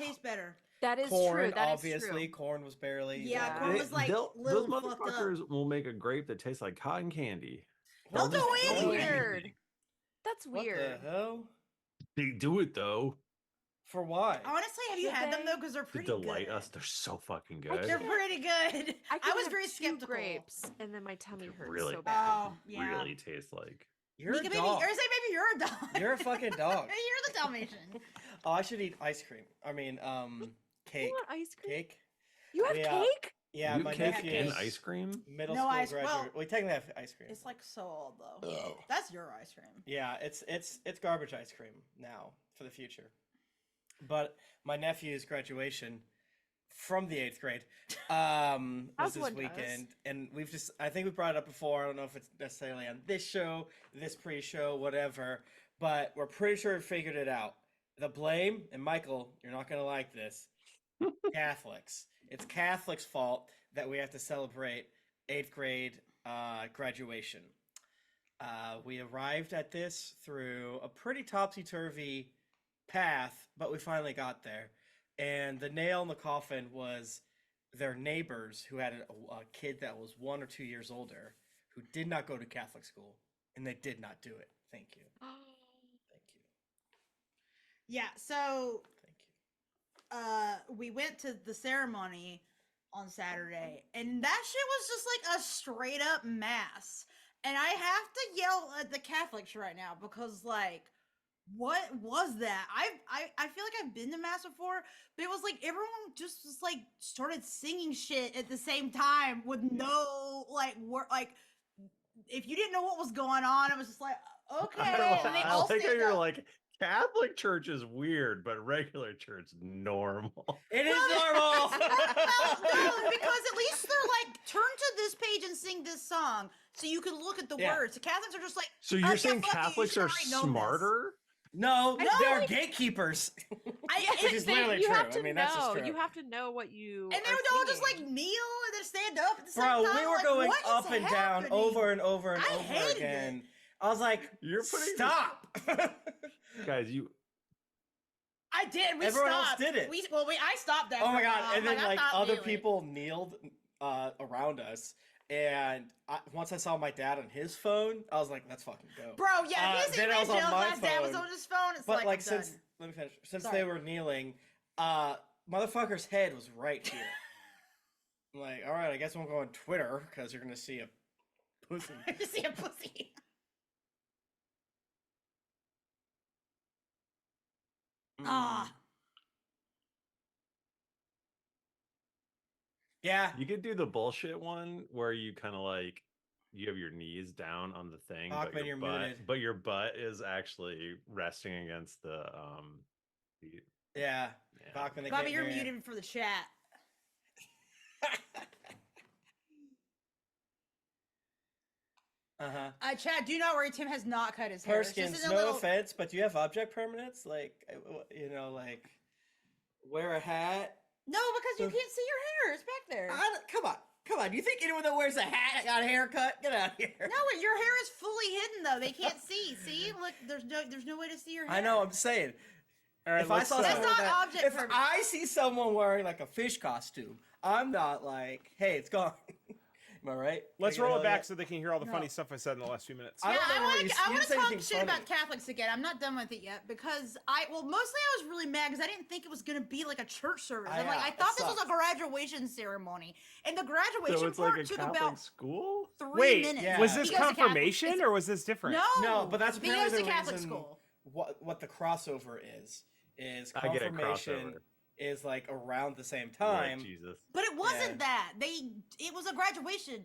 taste better. That is corn, true. That obviously. is true. Corn was barely. Yeah, corn was like those little fucked up. motherfuckers will make a grape that tastes like cotton candy. Don't go in That's here. weird. That's What weird. the hell? They do it though For why? Honestly, have you Should had them they? though? Because they're to pretty delight good. us. They're so fucking I good. They're pretty good. I, can was have very 2 skeptical. grapes, and then my tummy They hurts really, so bad. Oh, yeah. really taste like. You're Nika, a maybe, dog. or say maybe you're a dog. You're a fucking dog. Maybe you're the Dalmatian. Oh, I should eat ice cream. I mean, cake. You want ice cream? Cake. You have Yeah. cake? Yeah, you my cake nephew and is ice cream? middle No school ice- graduate. well, we technically have ice cream. It's like so old though. That's your ice cream. Yeah, it's garbage ice cream now for the future. But my nephew's graduation from the 8th grade was As this one does. weekend, and I think we brought it up before. I don't know if it's necessarily on this show, this pre-show, whatever, but we're pretty sure we figured it out. The blame, and Michael, you're not gonna like this, Catholics. It's Catholics' fault that we have to celebrate 8th grade graduation. We arrived at this through a pretty topsy-turvy path, but we finally got there. And the nail in the coffin was their neighbors who had a kid that was 1 or 2 years older who did not go to Catholic school, and they did not do it. Thank you. Thank you. Yeah. So Thank you. we went to the ceremony on Saturday, and that shit was just like a straight up mass. And I have to yell at the Catholics right now because, like, what was that? I feel like I've been to mass before, but it was like everyone just like started singing shit at the same time with no like if you didn't know what was going on, it was just like okay. And they I all like how stand you're up. like, Catholic church is weird, but regular church normal. It is normal. No, because at least they're like, turn to this page and sing this song, so you can look at the Yeah. words. The Catholics are just like, So "Oh, you're yeah, saying fuck you, you Catholics should are already know this." smarter? No, I they're like- gatekeepers. Which is They- literally you true. have to I mean, know. that's just true. You have to know what you. And they are would all just like singing. kneel and then stand up at the same Bro, time. we were like, going what is up and down happening? over and over and I over hated again. it. I was like, You're putting stop. Guys, you I did. We Everyone else stopped. did it. I stopped that. Oh for my a god! while. And then I'm like not other kneeling. people kneeled around us, and once I saw my dad on his phone, I was like, "Let's fucking go." Bro, yeah, his then I was on email, my my dad was phone. on his phone. It's But like, like I'm since done. let me finish. Since Sorry. they were kneeling, motherfucker's head was right here. I'm like, all right, I guess I won't go on Twitter because you're gonna see a pussy. You see a pussy. Ah. Yeah. you could do the bullshit one where you kind of like you have your knees down on the thing, Bachmann, you're muted. but your butt is actually resting against the Yeah. yeah. Bachmann, they Bobby, can't you're hear you. muted for the chat. Chat, do not worry. Tim has not cut his hair. It's just Perskins, in a no little... offense, but do you have object permanence? Like, like wear a hat. No, because you can't see your hair. It's back there. Come on. You think anyone that wears a hat got a haircut? Get out of here. No, your hair is fully hidden though. They can't see. See, look, there's no way to see your hair. I know. I'm saying. All right, If I saw That's someone not that, object if permanence. I see someone wearing like a fish costume, I'm not like, hey, it's gone. Am I right? let's Can I roll get it back yet? so they can hear all the No. funny stuff I said in the last few minutes. I Yeah, don't know I what want you- to you didn't say talk anything shit funny. about Catholics again. I'm not done with it yet because mostly I was really mad because I didn't think it was gonna be like a church service. I'm like, Yeah, I it thought this was a sucks. graduation ceremony, and the graduation So it's part like a took Catholic about school? 3 Wait, minutes. Yeah. was He this goes to Catholic- confirmation it's- or was this different? No, but that's he goes apparently to the Catholic reason school. what the crossover is I get a confirmation crossover. is like around the same Lord time. Jesus. But it wasn't Yeah. that. It was a graduation.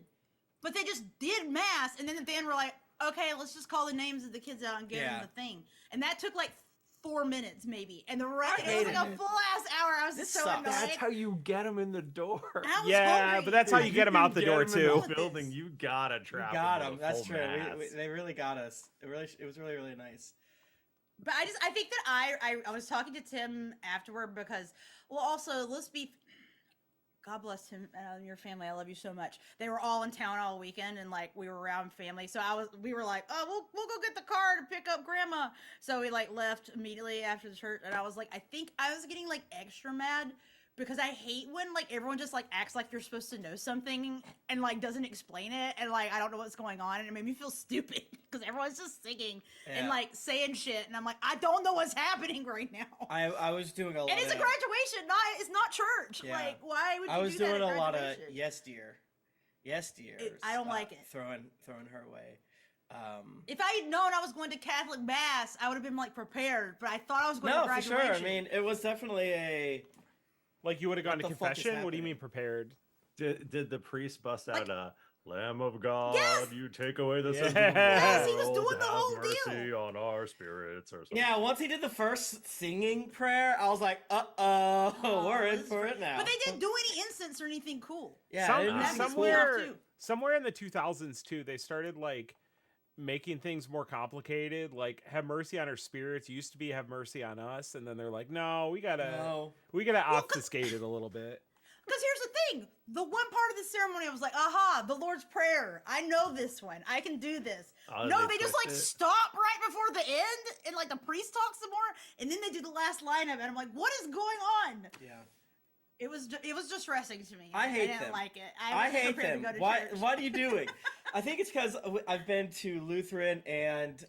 But they just did mass, and then at the end we're like, okay, let's just call the names of the kids out and give Yeah. them the thing. And that took like 4 minutes maybe. And the rest, I it was like hated a it. full ass hour. I was This so sucks. annoyed. That's how you get them in the door. I was Yeah, hungry. but that's how you get them out the door them too. In the building, you gotta We trap got them. them. That's true. They really got us. It was really really nice. But I think that I was talking to Tim afterward because, well, also let's be, God bless him and your family. I love you so much. They were all in town all weekend, and like we were around family. So we were like, oh, we'll go get the car to pick up Grandma. So we like left immediately after the church, and I was like, I think I was getting like extra mad because I hate when like everyone just like acts like you're supposed to know something and like doesn't explain it, and like I don't know what's going on, and it made me feel stupid because everyone's just singing and like saying shit, and I'm like, I don't know what's happening right now. I was doing a lot. And it's a graduation, it's not church. Yeah. Like, why would you I was do that doing at a lot of graduation? yes dear, yes dear. I don't like it. Throwing her away. If I had known I was going to Catholic mass, I would have been like prepared. But I thought I was going to No, for graduation. sure. I mean, it was definitely a. Like you would have gone What to the fuck is confession? What do you happening? mean prepared? Did the priest bust out a Lamb of God? Yes! You take away the Yes! sins of the world. Yes, he was doing the have whole mercy deal. on our spirits, or something. Yeah, once he did the first singing prayer, I was like, we're in this is for it now. But they didn't do any incense or anything cool. Yeah, Some- it didn't That'd seem be cool. somewhere- too. somewhere in the 2000s too, they started like making things more complicated. Like have mercy on our spirits used to be have mercy on us, and then they're like, no, we gotta No. obfuscate it a little bit. Because here's the thing. The one part of the ceremony, I was like, aha, the Lord's Prayer. I know this one. I can do this. Oh, No, they they just like twist it? stop right before the end, and like the priest talks some more, and then they do the last line of it. I'm like, what is going on? Yeah. It was distressing to me. I hate didn't them. like it. I wasn't hate prepared them. to go to Why? church. What are you doing? I think it's because I've been to Lutheran and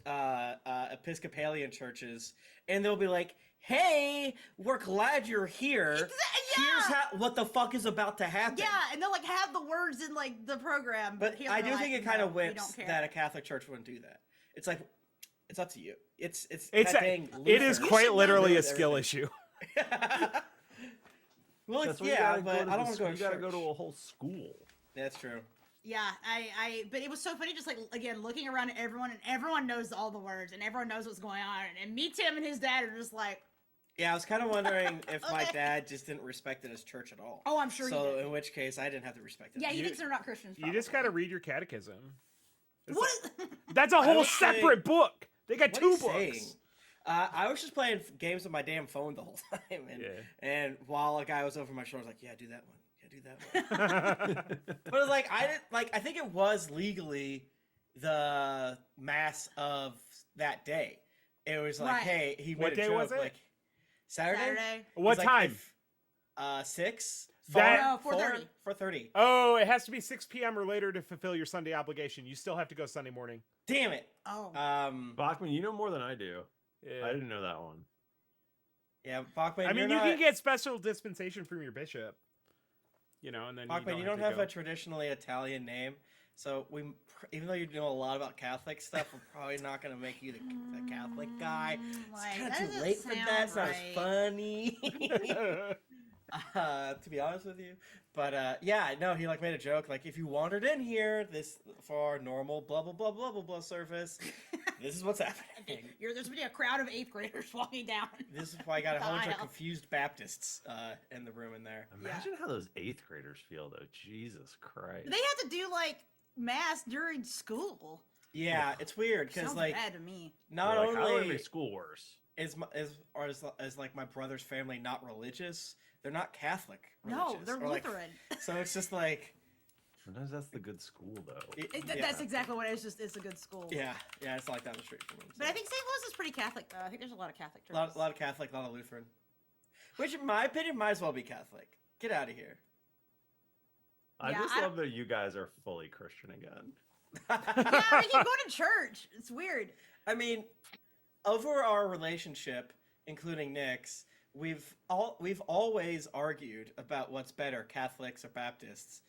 Episcopalian churches, and they'll be like, "Hey, we're glad you're here. Here's what the fuck is about to happen." Yeah, and they'll like have the words in like the program. But here I they're do think like, it kind no, of we whips don't care. that a Catholic church wouldn't do that. It's like, it's up to you. It's It's that dang it is Luther. quite You should literally know a skill everything. issue. Well, That's why you yeah, gotta but go I don't want to go to You gotta go church. to a whole school. That's true. Yeah, but it was so funny just like, again, looking around at everyone, and everyone knows all the words, and everyone knows what's going on, and me, Tim, and his dad are just like, Yeah, I was kind of wondering if my Okay. dad just didn't respect it as church at all. oh, I'm sure So he did. in which case, I didn't have to respect it. Yeah, he You- thinks they're not Christians. You just probably. gotta read your catechism. What is... That's a whole was saying- separate book. They got What are two you books. saying? I was just playing games on my damn phone the whole time, and while a guy was over my shoulder, I was like, "Yeah, do that one. Yeah, do that one." But it was like I didn't like. I think it was legally the mass of that day. It was like, Right. hey, he What made a day joke was it? like Saturday. Saturday. What He's like, time? 6. That- No, 4:30. 4:30. Oh, it has to be 6 p.m. or later to fulfill your Sunday obligation. You still have to go Sunday morning. Damn it. Oh. Bachman, you know more than I do. Yeah. I didn't know that one. Yeah, Bachman. I mean, you're you not, can get special dispensation from your bishop. You know, and then Bachman, you don't to have go. a traditionally Italian name, so even though you know a lot about Catholic stuff, we're probably not going to make you the Catholic guy. It's Like, kind that of too doesn't late for that. It's not as sound funny. To be honest with you, but yeah, no, he like made a joke like, if you wandered in here this for our normal blah blah blah blah blah blah service, this is what's happening. There's gonna be a crowd of 8th graders walking down. This is why I got a whole bunch of Aisle. confused Baptists in the room in there. Imagine how those 8th graders feel, though. Jesus Christ. They have to do like mass during school. Yeah, it's weird because Sounds like bad to me. not They're like, how do I only make school worse? is like my brother's family not religious, they're not Catholic No, religious, they're or, like, Lutheran. so it's just like Sometimes that's the good school, though. That's exactly what it is. Just it's a good school. yeah, it's like down the street from me. But I think St. Louis is pretty Catholic though. I think there's a lot of Catholic a churches. lot of Catholic, a lot of Lutheran, which in my opinion might as well be Catholic. Get out of here. I Yeah, just I love that you guys are fully Christian again. Yeah, I keep going to church. It's weird. I mean, over our relationship, including Nick's, we've always argued about what's better, Catholics or Baptists.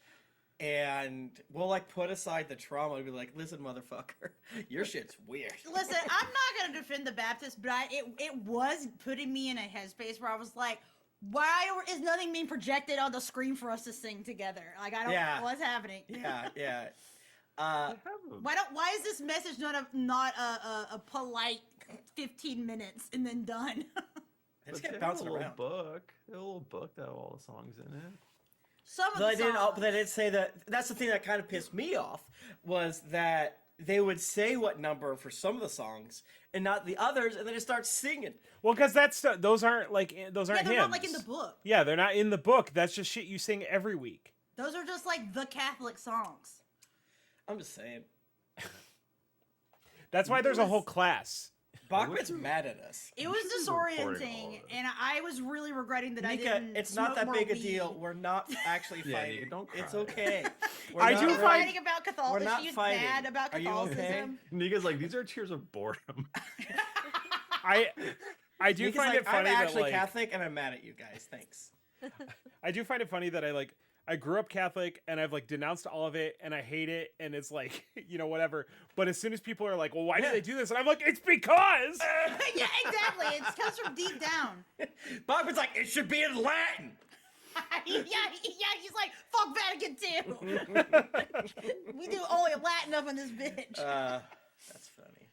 And we'll like put aside the trauma and be like, listen, motherfucker, your shit's weird. Listen, I'm not gonna defend the Baptists, but it was putting me in a headspace where I was like, why is nothing being projected on the screen for us to sing together? Like I don't Yeah. what's happening. Yeah. Why is this message not a polite 15 minutes and then done? They just But get they have bouncing a little around. book. They have a little book that have all the songs in it. Some of But the songs. they didn't say that. That's the thing that kind of pissed me off was that they would say what number for some of the songs and not the others, and then it starts singing. Well, because those aren't Yeah, they're hymns. not like in the book. Yeah, they're not in the book. That's just shit you sing every week. Those are just like the Catholic songs. I'm just saying. That's why there's a whole class. Bachman's mad at us. It was should be recording all disorienting, of it. and I was really regretting that I Nika, didn't. it's not smoke that more big a weed. deal. We're not actually Yeah, fighting. Nika, don't It's cry. okay. We're I not do She's find- fighting about We're Catholicism. not She's fighting. mad about Are you okay? Catholicism. Nika's like, these are tears of boredom. I do Nika's find like, it funny I'm that actually like Catholic, and I'm mad at you guys. Thanks. I do find it funny that I grew up Catholic and I've like denounced all of it and I hate it and it's like whatever. But as soon as people are like, well, why do they do this? And I'm like, it's because. Yeah, exactly. It comes from deep down. Bachman's like, it should be in Latin. yeah, he's like, fuck Vatican II. We do only Latin up in this bitch. That's funny.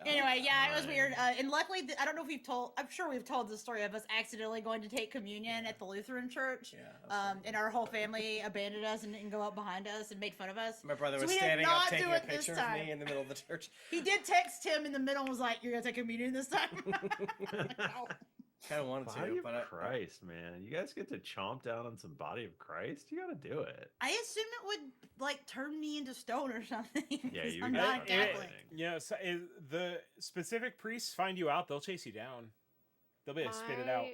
Anyway, yeah, it was fine. weird. And luckily, I don't know if I'm sure we've told the story of us accidentally going to take communion at the Lutheran church. Yeah, And our whole family abandoned us and didn't go up behind us and made fun of us. My brother So was we did standing not up do taking a it this picture of time. me in the middle of the church. He did text him in the middle and was like, you're going to take communion this time? No. Kind of wanted Body to, of but Christ, man. You guys get to chomp down on some body of Christ? You gotta do it. I assume it would, like, turn me into stone or something. Yeah, 'cause you I'm would not get Catholic. Yeah, so the specific priests find you out, they'll chase you down. They'll be able to spit it out.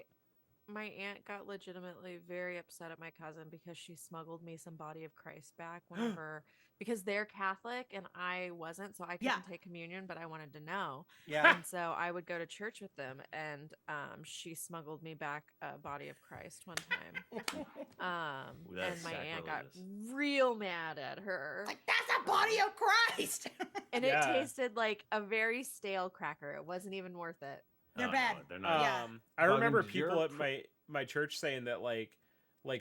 My aunt got legitimately very upset at my cousin because she smuggled me some body of Christ back whenever because they're Catholic and I wasn't, so I couldn't Yeah. take communion, but I wanted to know. yeah. And so I would go to church with them, and she smuggled me back a body of Christ one time. Ooh, that's And my aunt got sacrilegious. real mad at her. Like, that's a body of Christ. And Yeah. it tasted like a very stale cracker. It wasn't even worth it. They're Oh, bad. No, they're not. Yeah. I Bogdan, remember did your people at pr- my church saying that like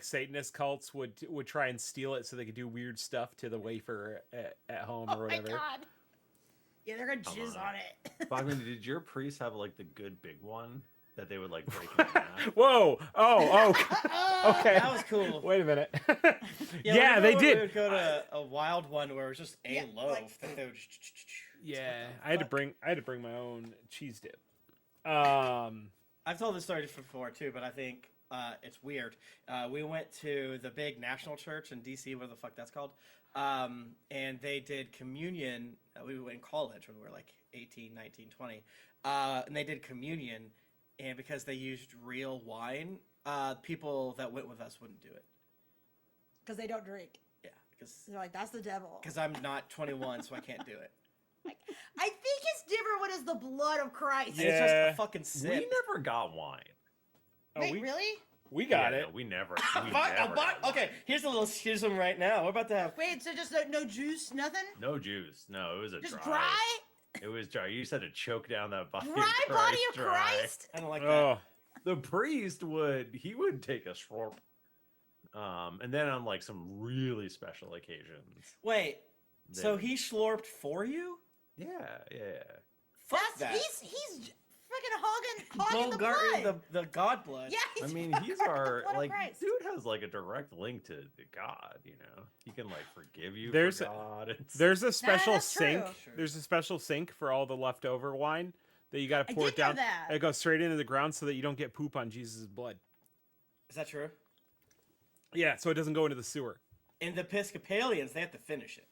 Satanist cults would try and steal it so they could do weird stuff to the wafer at home Oh or my whatever. God. Yeah, they're gonna Come jizz on. on it. Bogdan, did your priest have like the good big one that they would like break in half? Whoa! Oh, okay. That was cool. Wait a minute. Yeah, they We did. would go to a wild one where it was just a Yeah, loaf like- that they would. Yeah, What the I had to fuck? bring my own cheese dip. I've told this story before too, but I think it's weird. We went to the big national church in DC, whatever the fuck that's called, and they did communion. We went in college when we were like 18, 19, 20, and they did communion, and because they used real wine, people that went with us wouldn't do it. Because they don't drink. Yeah, because They're like, that's the devil. I'm not 21, so I can't do it. I think it's different when it's the blood of Christ. And it's just Yeah. a fucking We sip. never got wine. Oh, Wait, really? we got Yeah, it. no, we never. Fuck, We a never butt- got okay, wine. here's a little schism right now. We're about to have. Wait, so just no juice, nothing? No juice. No, it was a Just dry. dry? It was dry. You just had to choke down that body. Dry of Christ body of dry. Christ? I don't like that. Oh, The priest would take a slurp. And then on like some really special occasions. Wait, they so would- he slurped for you? Yeah. Fuck That's that. he's freaking hogging the Bulgarian, blood. the god blood. Yeah, I he's mean, hogging he's the our blood of like Christ. dude has like a direct link to God. You know, he can like forgive you. There's for a- God. It's, there's a special that's true. sink. Sure. There's a special sink for all the leftover wine that you got I to pour did it know down. that. It goes straight into the ground so that you don't get poop on Jesus' blood. Is that true? Yeah, so it doesn't go into the sewer. In the Episcopalians, they have to finish it.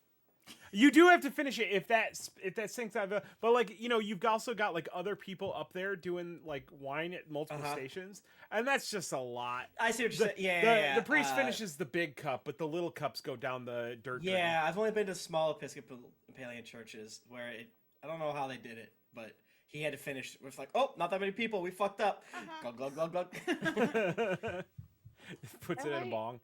You do have to finish it if that sinks out. But like you've also got like other people up there doing like wine at multiple Uh-huh. stations, and that's just a lot. I see what you're saying. Yeah, the, yeah. the priest finishes the big cup, but the little cups go down the dirt drain. Yeah, I've only been to small Episcopalian churches where I don't know how they did it, but he had to finish. It was like, oh, not that many people. We fucked up. Uh-huh. Glug, glug, glug, glug. Puts it in a Right. bong.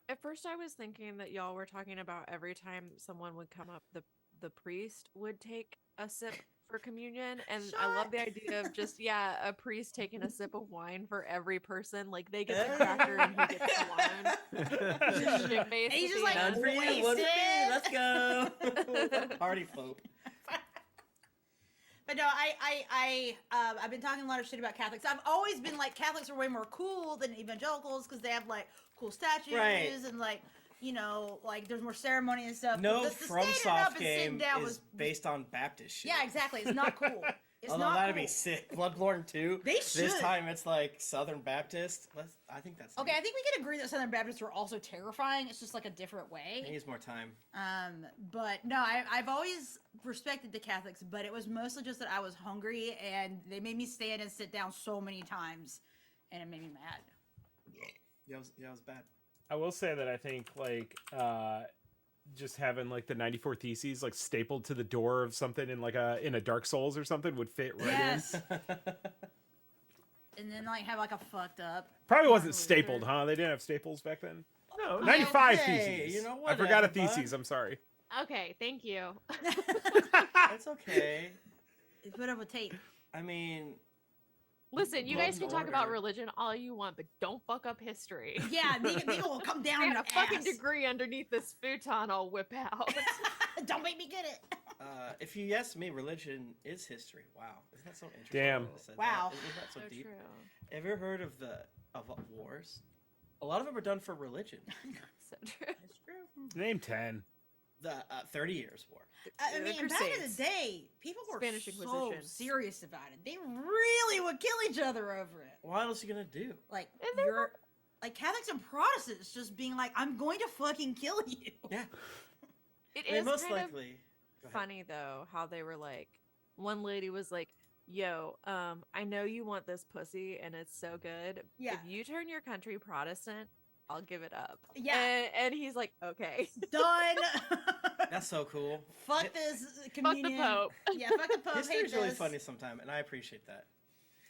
At first, I was thinking that y'all were talking about every time someone would come up, the priest would take a sip for communion, and I love the idea of just a priest taking a sip of wine for every person. Like they get the cracker and he gets the wine. Just shit-faced And he's at just the like, end. None for you, one for me. Let's go. Party folk. But no, I've been talking a lot of shit about Catholics. I've always been like, Catholics are way more cool than evangelicals because they have like cool statues Right. and like like there's more ceremony and stuff. No the From standing Soft up and sitting game down is was based on Baptist shit. yeah, exactly. It's not cool. It's Although not that'd cool. be sick. Bloodborne 2. They This should. time it's like Southern Baptist. I think that's Okay, I think we can agree that Southern Baptists are also terrifying. It's just like a different It way. needs more time. But no, I've always respected the Catholics, but it was mostly just that I was hungry and they made me stand and sit down so many times, and it made me mad. Yeah, it was bad. I will say that I think like just having like the 94 Theses like stapled to the door of something in like in a Dark Souls or something would fit right Yes. in. And then like have like a fucked up. Probably wasn't Martin stapled, Luther. huh? They didn't have staples back then. No, 95 okay, Theses. you know I forgot a whatever, bud. Theses. I'm sorry. Okay, thank you. It's okay. Put up a tape. I mean, Listen, you Love guys can and talk about order. religion all you want, but don't fuck up history. Yeah, Nika will come down I in got a a fucking ass. degree underneath this futon I'll whip out. Don't make me get it. if you ask me, religion is history. Wow, isn't that so interesting? Damn. that I said Wow. that? Isn't that so, So deep? true. Have you ever heard of wars? A lot of them are done for religion. So true. It's true. Name 10. The 30 Years' War. I The mean, back in Crusades. the day, people were Spanish so Inquisition. serious about it. They really would kill each other over it. What else are you gonna do? Like And they you're like Catholics and Protestants just being like, "I'm going to fucking kill you." Yeah, It I mean, is most kind likely. Go of ahead. funny though how they were like, one lady was like, "Yo, I know you want this pussy and it's so good. Yeah. If you turn your country Protestant, I'll give it up." Yeah. And he's like, "Okay." Done. That's so cool. Fuck this Fuck communion. the Pope. Yeah, fuck the Pope. History's hate really this. funny sometimes, and I appreciate that.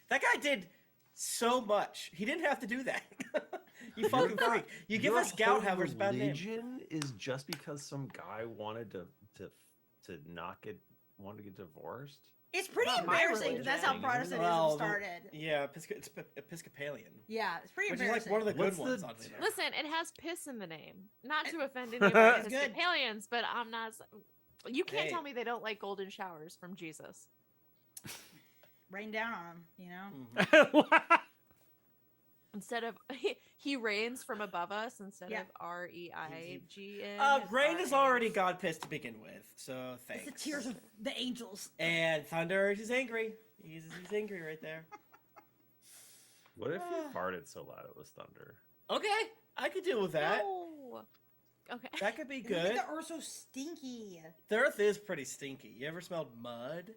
That guy did so much. He didn't have to do that. You fucking freak. You give Your us gout whole havers bad name. religion is just because some guy wanted to get divorced. It's pretty Not my embarrassing that that's how religion. Protestantism Well, the- started. Yeah, it's Episcopalian, Yeah, it's pretty which is embarrassing. like one of the good What's ones. the- Oddly enough. Listen, it has piss in the name. Not to offend any of It's our good. Episcopalians, but I'm not. You can't Hey. tell me they don't like golden showers from Jesus. Rain down on them, you know. Mhm. Instead of he reigns from above us instead Yeah. of REIGN. Rain is already God pissed to begin with, so thanks. It's the tears of the angels. And Thunder is angry. He's angry right there. What if you farted so loud it was thunder? Okay, I could deal with that. No. Okay. That could be Look good. at the earth so stinky. The earth is pretty stinky. You ever smelled mud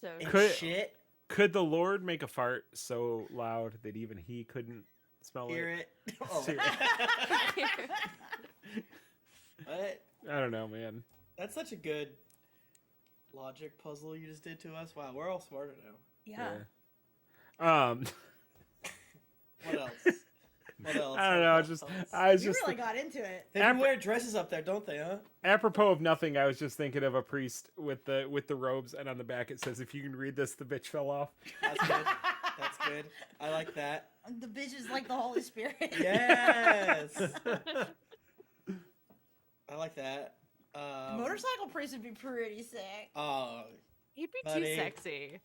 So and Could- shit? Could the Lord make a fart so loud that even he couldn't smell Hear it? it? Oh. Seriously. What? I don't know, man. That's such a good logic puzzle you just did to us. Wow, we're all smarter now. Yeah. What else? What else? I don't know. What Just else? I was You just really got into it. They do wear dresses up there, don't they? Huh? apropos of nothing. I was just thinking of a priest with the robes, and on the back it says, "If you can read this, the bitch fell off." That's good. That's good. I like that. The bitch is like the Holy Spirit. Yes. I like that. Motorcycle priest would be pretty sick. Oh. he'd be Buddy. too sexy.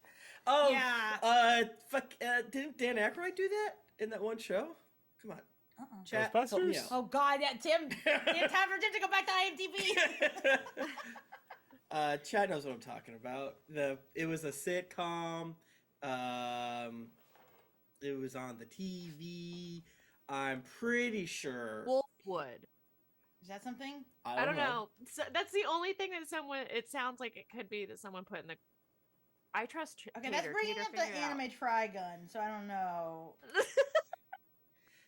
Oh. Yeah. Fuck. Didn't Dan Aykroyd do that in that one show? Come on. Chat. Help me Ghostbusters? out. Oh God, yeah, Tim. It's time for Tim to go back to IMDb. Chad knows what I'm talking about. It was a sitcom. It was on the TV. I'm pretty sure. Wolfwood. Is that something? I don't know. So that's the only thing that it sounds like it could be that someone put in the. I trust. Okay, that's bringing up the anime Trigun, so I don't know.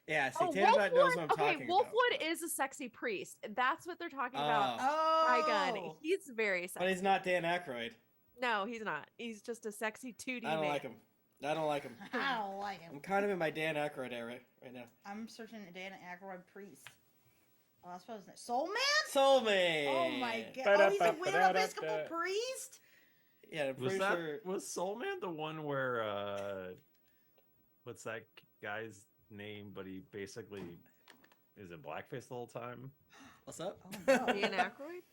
Yeah, see, Oh, Tanner knows what I'm okay, talking about. Wolfwood is a sexy priest. That's what they're talking about. Oh, Trigun. He's very sexy. But he's not Dan Aykroyd. No, he's not. He's just a sexy 2D I don't man. like him. I don't like him. I don't like him. I'm kind of in my Dan Aykroyd era right now. I'm searching Dan Aykroyd priest. Oh, I suppose that Soul Man. Soulmate. Oh my God! Oh, he's a widow Ba-da-ba-ba-da-da. Episcopal priest. Yeah, I'm pretty sure. Was Soul Man the one where what's that guy's name? But he basically is in blackface the whole time. What's up? Oh, no. Dan Aykroyd?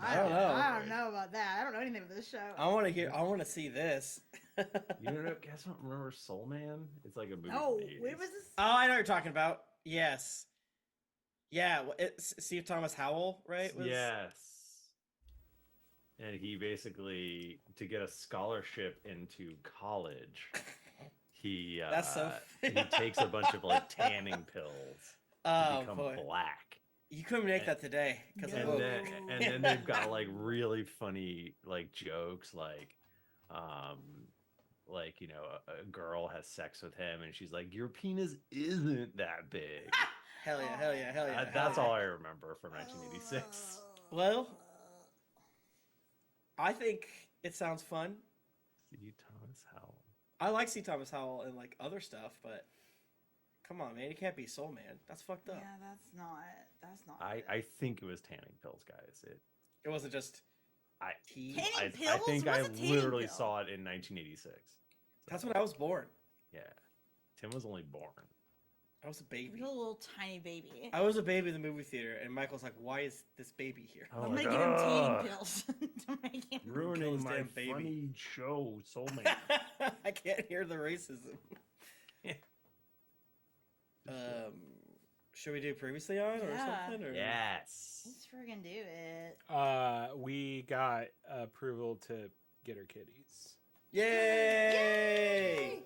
I don't know. I don't know about that. I don't know anything about this show. I want to hear. I want to see this. You don't know? Guys don't remember Soul Man? It's like a movie. No, from the where 80s. was this? Oh, I know what you're talking about. Yes. Yeah, it's Steve Thomas Howell, right? Yes. And he basically, to get a scholarship into college, he That's so he takes a bunch of like tanning pills to Oh become boy, black. you couldn't make that today because No. of And woke. then they've got like really funny like jokes like you know a girl has sex with him and she's like, your penis isn't that big. Hell yeah, hell yeah, hell yeah. That's hell all I remember from 1986. yeah. Well, I think it sounds fun. C. Thomas Howell. I like C. Thomas Howell and like other stuff, but come on, man, he can't be Soul Man. That's fucked up. Yeah, that's not. I think it was tanning pills, guys. It wasn't just I tea. Tanning I pills? think What's I a tanning literally pill? saw it in 1986. That's when I was born. Yeah, Tim was only born. I was a baby. You're a little tiny baby. I was a baby in the movie theater, and Michael's like, "Why is this baby here?" Oh I'm my gonna give him tanning God. pills to make him. Kill Ruining this my damn baby. funny show, Soulmate. I can't hear the racism. Should we do previously on or Yeah. something? Or? Yes. Let's friggin' do it. We got approval to get her kitties. Yay!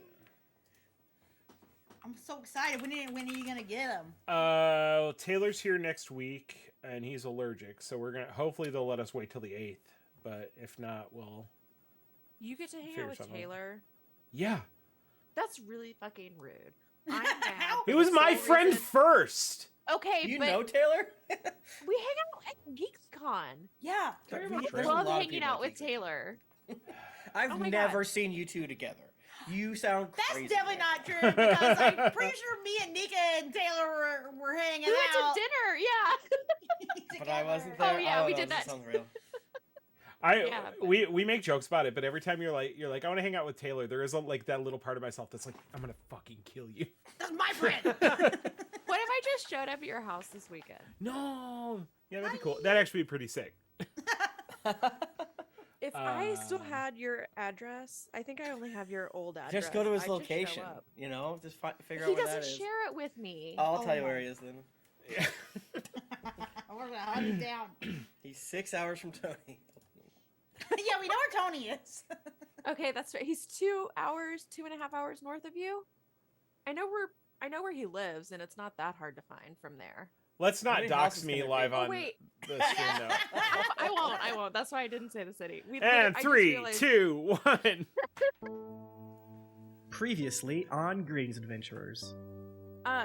I'm so excited. When are you gonna get them? Taylor's here next week, and he's allergic, so we're gonna. Hopefully, they'll let us wait till the 8th. But if not, we'll. You get to hang Figure out with something. Taylor. Yeah, That's really fucking rude. I'm mad. it for was the my sole friend reason- first. Okay, You but know Taylor? we hang out at GeeksCon. Yeah. There's I a love lot of hanging people out at with Geeks. Taylor. I've Oh my never God. seen you two together. You sound That's crazy. definitely not true because I'm pretty sure me and Nika and Taylor were hanging We went out. to dinner, yeah. But I wasn't together. there. Oh, yeah, I don't we know, did this that. sounds real. Yeah, but- We make jokes about it, but every time you're like I want to hang out with Taylor, there is like that little part of myself that's like, I'm gonna fucking kill you. That's my friend. What if I just showed up at your house this weekend? No, yeah, that'd be cool. That'd actually be pretty sick. If I still Uh, had your address, I think I only have your old address. Just go to his I'd just show location. up. You know, just figure He out where that doesn't is. share it with me. I'll Oh tell you my- where he is then. Yeah. We're gonna hunt him down. He's 6 hours from Tony. Yeah, we know where Tony is. Okay, that's right. He's 2.5 hours north of you. I know where he lives, and it's not that hard to find from there. Let's How not many dox houses me can there live be? Oh on wait, the stream now. I won't. That's why I didn't say the city. And I just 3, realized- 2, 1. Previously on Greetings Adventurers.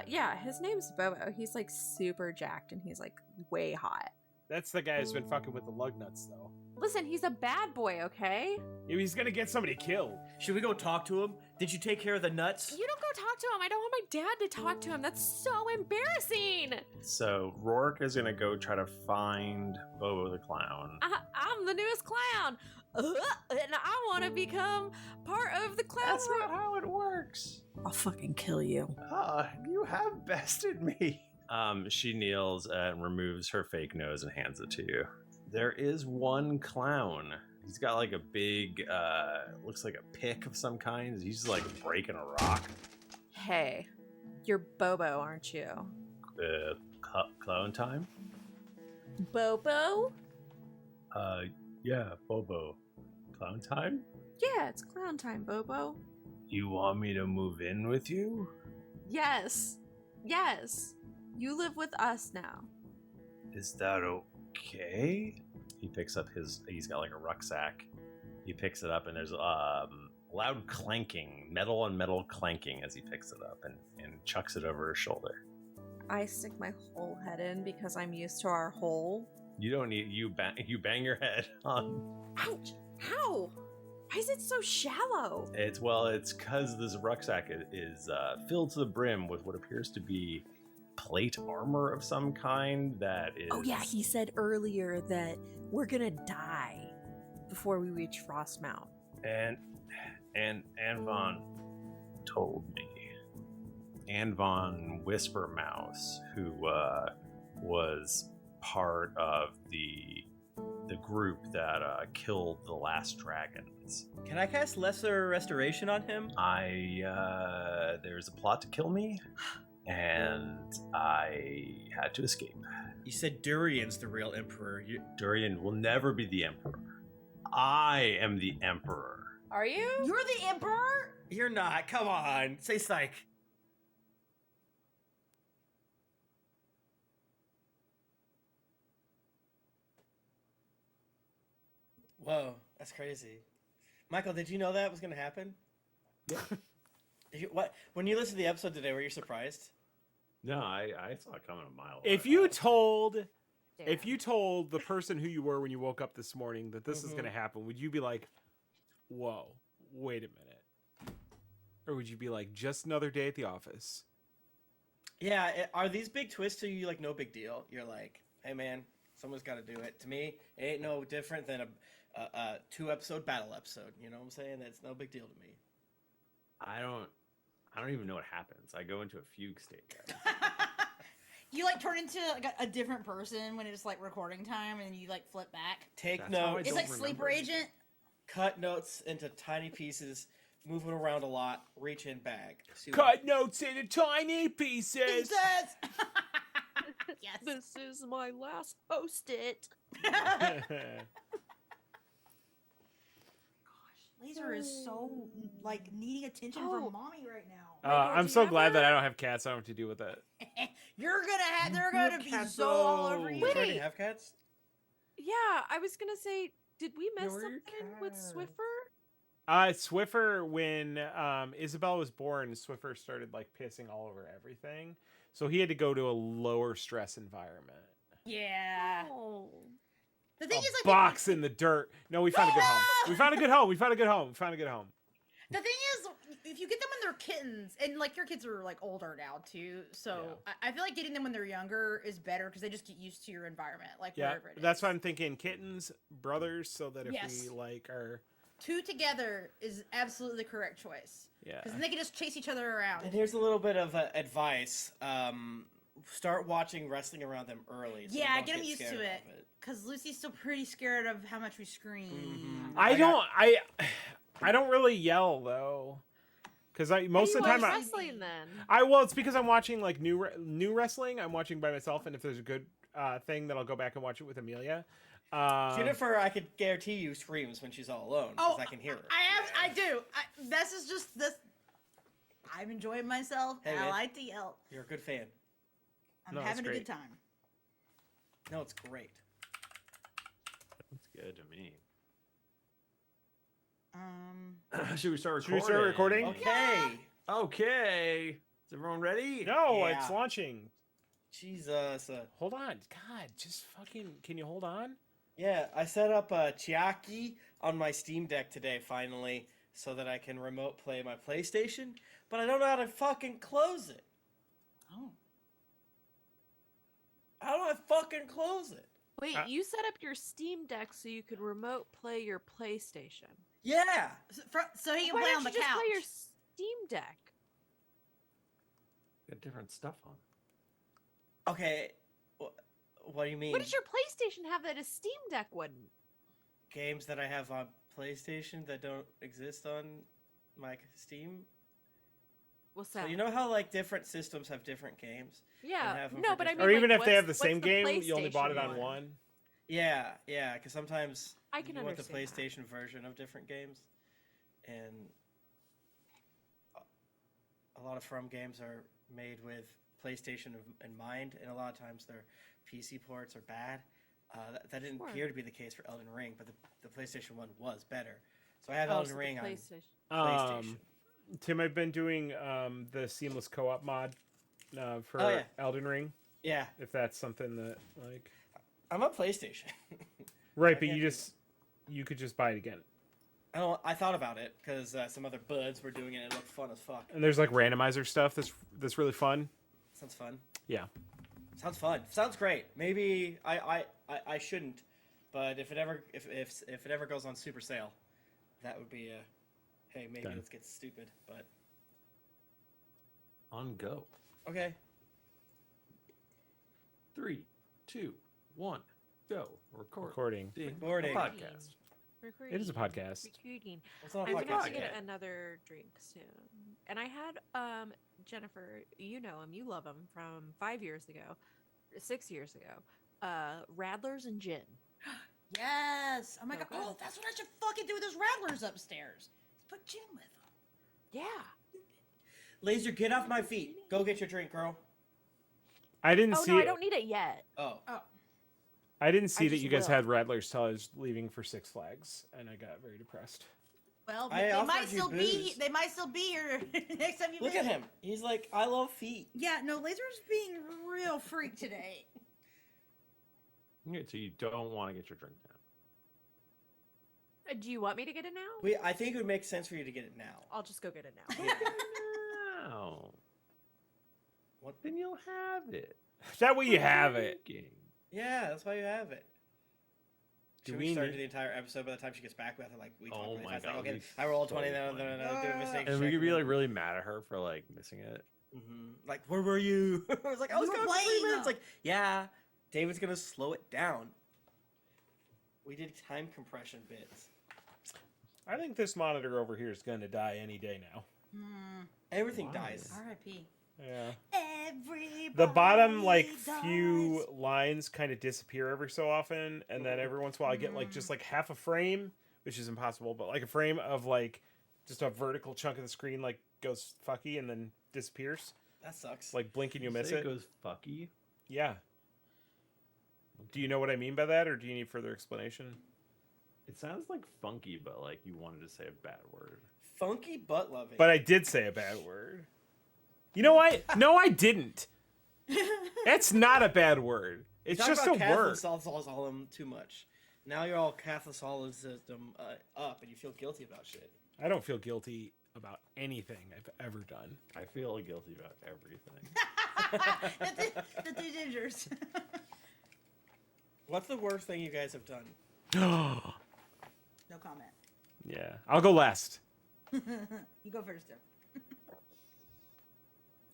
Yeah, his name's Bobo. He's like super jacked, and he's like way hot. That's the guy who's been fucking with the lug nuts, though. Listen, he's a bad boy, okay? He's gonna get somebody killed. Should we go talk to him? Did you take care of the nuts? You don't go talk to him. I don't want my dad to talk to him. That's so embarrassing. So Rourke is gonna go try to find Bobo the clown. I'm the newest clown, and I want to become part of the clown. That's not how it works. I'll fucking kill you. You have bested me. She kneels and removes her fake nose and hands it to you. There is one clown. He's got like a big, looks like a pick of some kind. He's just like breaking a rock. Hey, you're Bobo, aren't you? Clown time? Bobo? Yeah, Bobo. Clown time? Yeah, it's clown time, Bobo. You want me to move in with you? Yes. Yes. You live with us now. Is that okay? He picks up he's got like a rucksack. He picks it up and there's loud clanking, metal on metal clanking as he picks it up and chucks it over his shoulder. I stick my whole head in because I'm used to our hole. You don't need you bang your head on. Ouch! How? Why is it so shallow? It's because this rucksack is filled to the brim with what appears to be plate armor of some kind that is. Oh yeah, he said earlier that we're gonna die before we reach Frostmount. And Anvon told me. Anvon Whispermouse, who was part of the group that killed the last dragons. Can I cast Lesser Restoration on him? There's a plot to kill me, and I had to escape. You said Durian's the real emperor. Durian will never be the emperor. I am the emperor. Are you? You're the emperor? You're not. Come on. Say psych. Whoa, that's crazy. Michael, did you know that was going to happen? Yeah. What? When you listened to the episode today, were you surprised? No, I saw it coming a mile away. If you told the person who you were when you woke up this morning that this is going to happen, would you be like, "Whoa, wait a minute," or would you be like, "Just another day at the office"? Yeah. Are these big twists to you like no big deal? You're like, hey man, someone's got to do it. To me, it ain't no different than a 2-episode battle episode. You know what I'm saying? It's no big deal to me. I don't even know what happens. I go into a fugue state. You like turn into like a different person when it's like recording time, and you like flip back. Take That's how I notes. It's don't like remember sleeper anything. agent. Cut notes into tiny pieces, move it around a lot, reach in bag. See what- Cut notes into tiny It pieces. says. Yes. This is my last post-it. Laser is so like needing attention Oh. from mommy right now. I'm do so you glad ever- that I don't have cats. I don't have to deal with that. They're gonna be so all over you. You already Wait. have cats? Yeah, I was gonna say, did we miss where are your something with cats? Swiffer? Swiffer, when Isabel was born, Swiffer started like pissing all over everything, so he had to go to a lower stress environment. Yeah. Oh. The thing A is, like, box in the dirt. No, we found a good home. We found a good home. We found a good home. We found a good home. the thing is, if you get them when they're kittens, and like your kids are like older now too, so I feel like getting them when they're younger is better because they just get used to your environment, like Yeah, wherever it is. that's why I'm thinking kittens, brothers, so that if Yes. we like are, 2 together is absolutely the correct choice. yeah. Because then they can just chase each other around. And here's a little bit of advice. Start watching wrestling around them early. So they Yeah, don't get 'em used scared to it. of Because Lucy's still pretty scared of how much we scream. I I got- don't. I don't really yell though, because most of the time wrestling then. It's because I'm watching like new wrestling. I'm watching by myself, and if there's a good thing, then I'll go back and watch it with Amelia. Jennifer, I could guarantee you screams when she's all alone because I can hear her. I do. This is just this. I'm enjoying myself. Hey, I man. like to yell. You're a good fan. I'm No, it's having a great. good time. No, it's great. That's good to me. Should we start Should we start recording? Okay. Okay. Is everyone ready? No, Yeah. it's launching. Jesus. Hold on, God, just fucking. Can you hold on? Yeah, I set up a Chiaki on my Steam Deck today, finally, so that I can remote play my PlayStation, but I don't know how to fucking close it. Oh. How do I fucking close it? Wait, you set up your Steam Deck so you could remote play your PlayStation. Yeah. So he can Why play don't on the you just couch. play your Steam Deck? Got different stuff on. Okay. What do you mean? What does your PlayStation have that a Steam Deck wouldn't? Games that I have on PlayStation that don't exist on my Steam? What's So that? you know how like different systems have different games? yeah, have 'em no, for but I different- mean, Or even like, if they have the what's same the game, you only bought it PlayStation on one. Yeah, because sometimes I can you want the understand that. PlayStation version of different games, and a lot of From games are made with PlayStation in mind, and a lot of times their PC ports are bad. That didn't Sure. appear to be the case for Elden Ring, but the PlayStation 1 was better. So I have Oh, Elden so the Ring on PlayStation. PlayStation. Tim, I've been doing the seamless co-op mod for Oh, yeah. Elden Ring. Yeah, If that's something that like, I'm on PlayStation. right? I But can't you could just buy it again. I thought about it because some other buds were doing it and it looked fun as fuck. And there's like randomizer stuff that's really fun. Sounds fun. Yeah. Sounds fun. Sounds great. Maybe I shouldn't, but if it ever goes on super sale, that would be a hey, maybe Done. let's get stupid. But On go. okay. 3, 2, 1, go. Recording. Recording. Podcast. Recording. It is a podcast. Recording. What's on a I'm podcast gonna have to again? get another drink soon, and I had Jennifer, you know him, you love him from 5 years ago, 6 years ago. Radlers and gin. Yes. Oh my So god. good. Oh, that's what I should fucking do with those rattlers upstairs. Put gin with them. Yeah. Laser, get off my feet. Go get your drink, girl. I didn't Oh see. no, I don't need it yet. Oh. I didn't see I that just you guys will. had Rattlers till I was leaving for Six Flags, and I got very depressed. Well, I they offered might you still be. booze. They might still be here next time you Look visit. at him. He's like, I love feet. Yeah. No, Laser's being real freak today. Okay, so you don't want to get your drink now. Do you want me to get it now? I think it would make sense for you to get it now. I'll just go get it now. No. What? Then you'll have it. That way you have it. Drinking. Yeah, that's why you have it. Do Should we we start need- the entire episode by the time she gets back? We have to we talk Oh really my fast. Like, God, okay, we I rolled so 20, no, funny. do a mistake. And we could be like really mad at her for like missing it. Like, where were you? I was like, I was We were gone for 3 playing. minutes. Like, yeah, David's gonna slow it down. We did time compression bits. I think this monitor over here is going to die any day now. Everything Why? dies. R.I.P. Yeah. Everybody The bottom dies. few lines kind of disappear every so often, and then every once in a while I get just half a frame, which is impossible, but like a frame of just a vertical chunk of the screen goes fucky and then disappears. That sucks. Like blink and you miss Say it. goes fucky. Yeah. Do you know what I mean by that, or do you need further explanation? It sounds like funky, but like you wanted to say a bad word. Funky butt loving. But I did say a bad word. You know what? No, I didn't. That's not a bad word. It's just a word. Catholicism too much. Now you're all Catholicism up, and you feel guilty about shit. I don't feel guilty about anything I've ever done. I feel guilty about everything. the two gingers. What's the worst thing you guys have done? No comment. Yeah. I'll go last. You go first, Tim.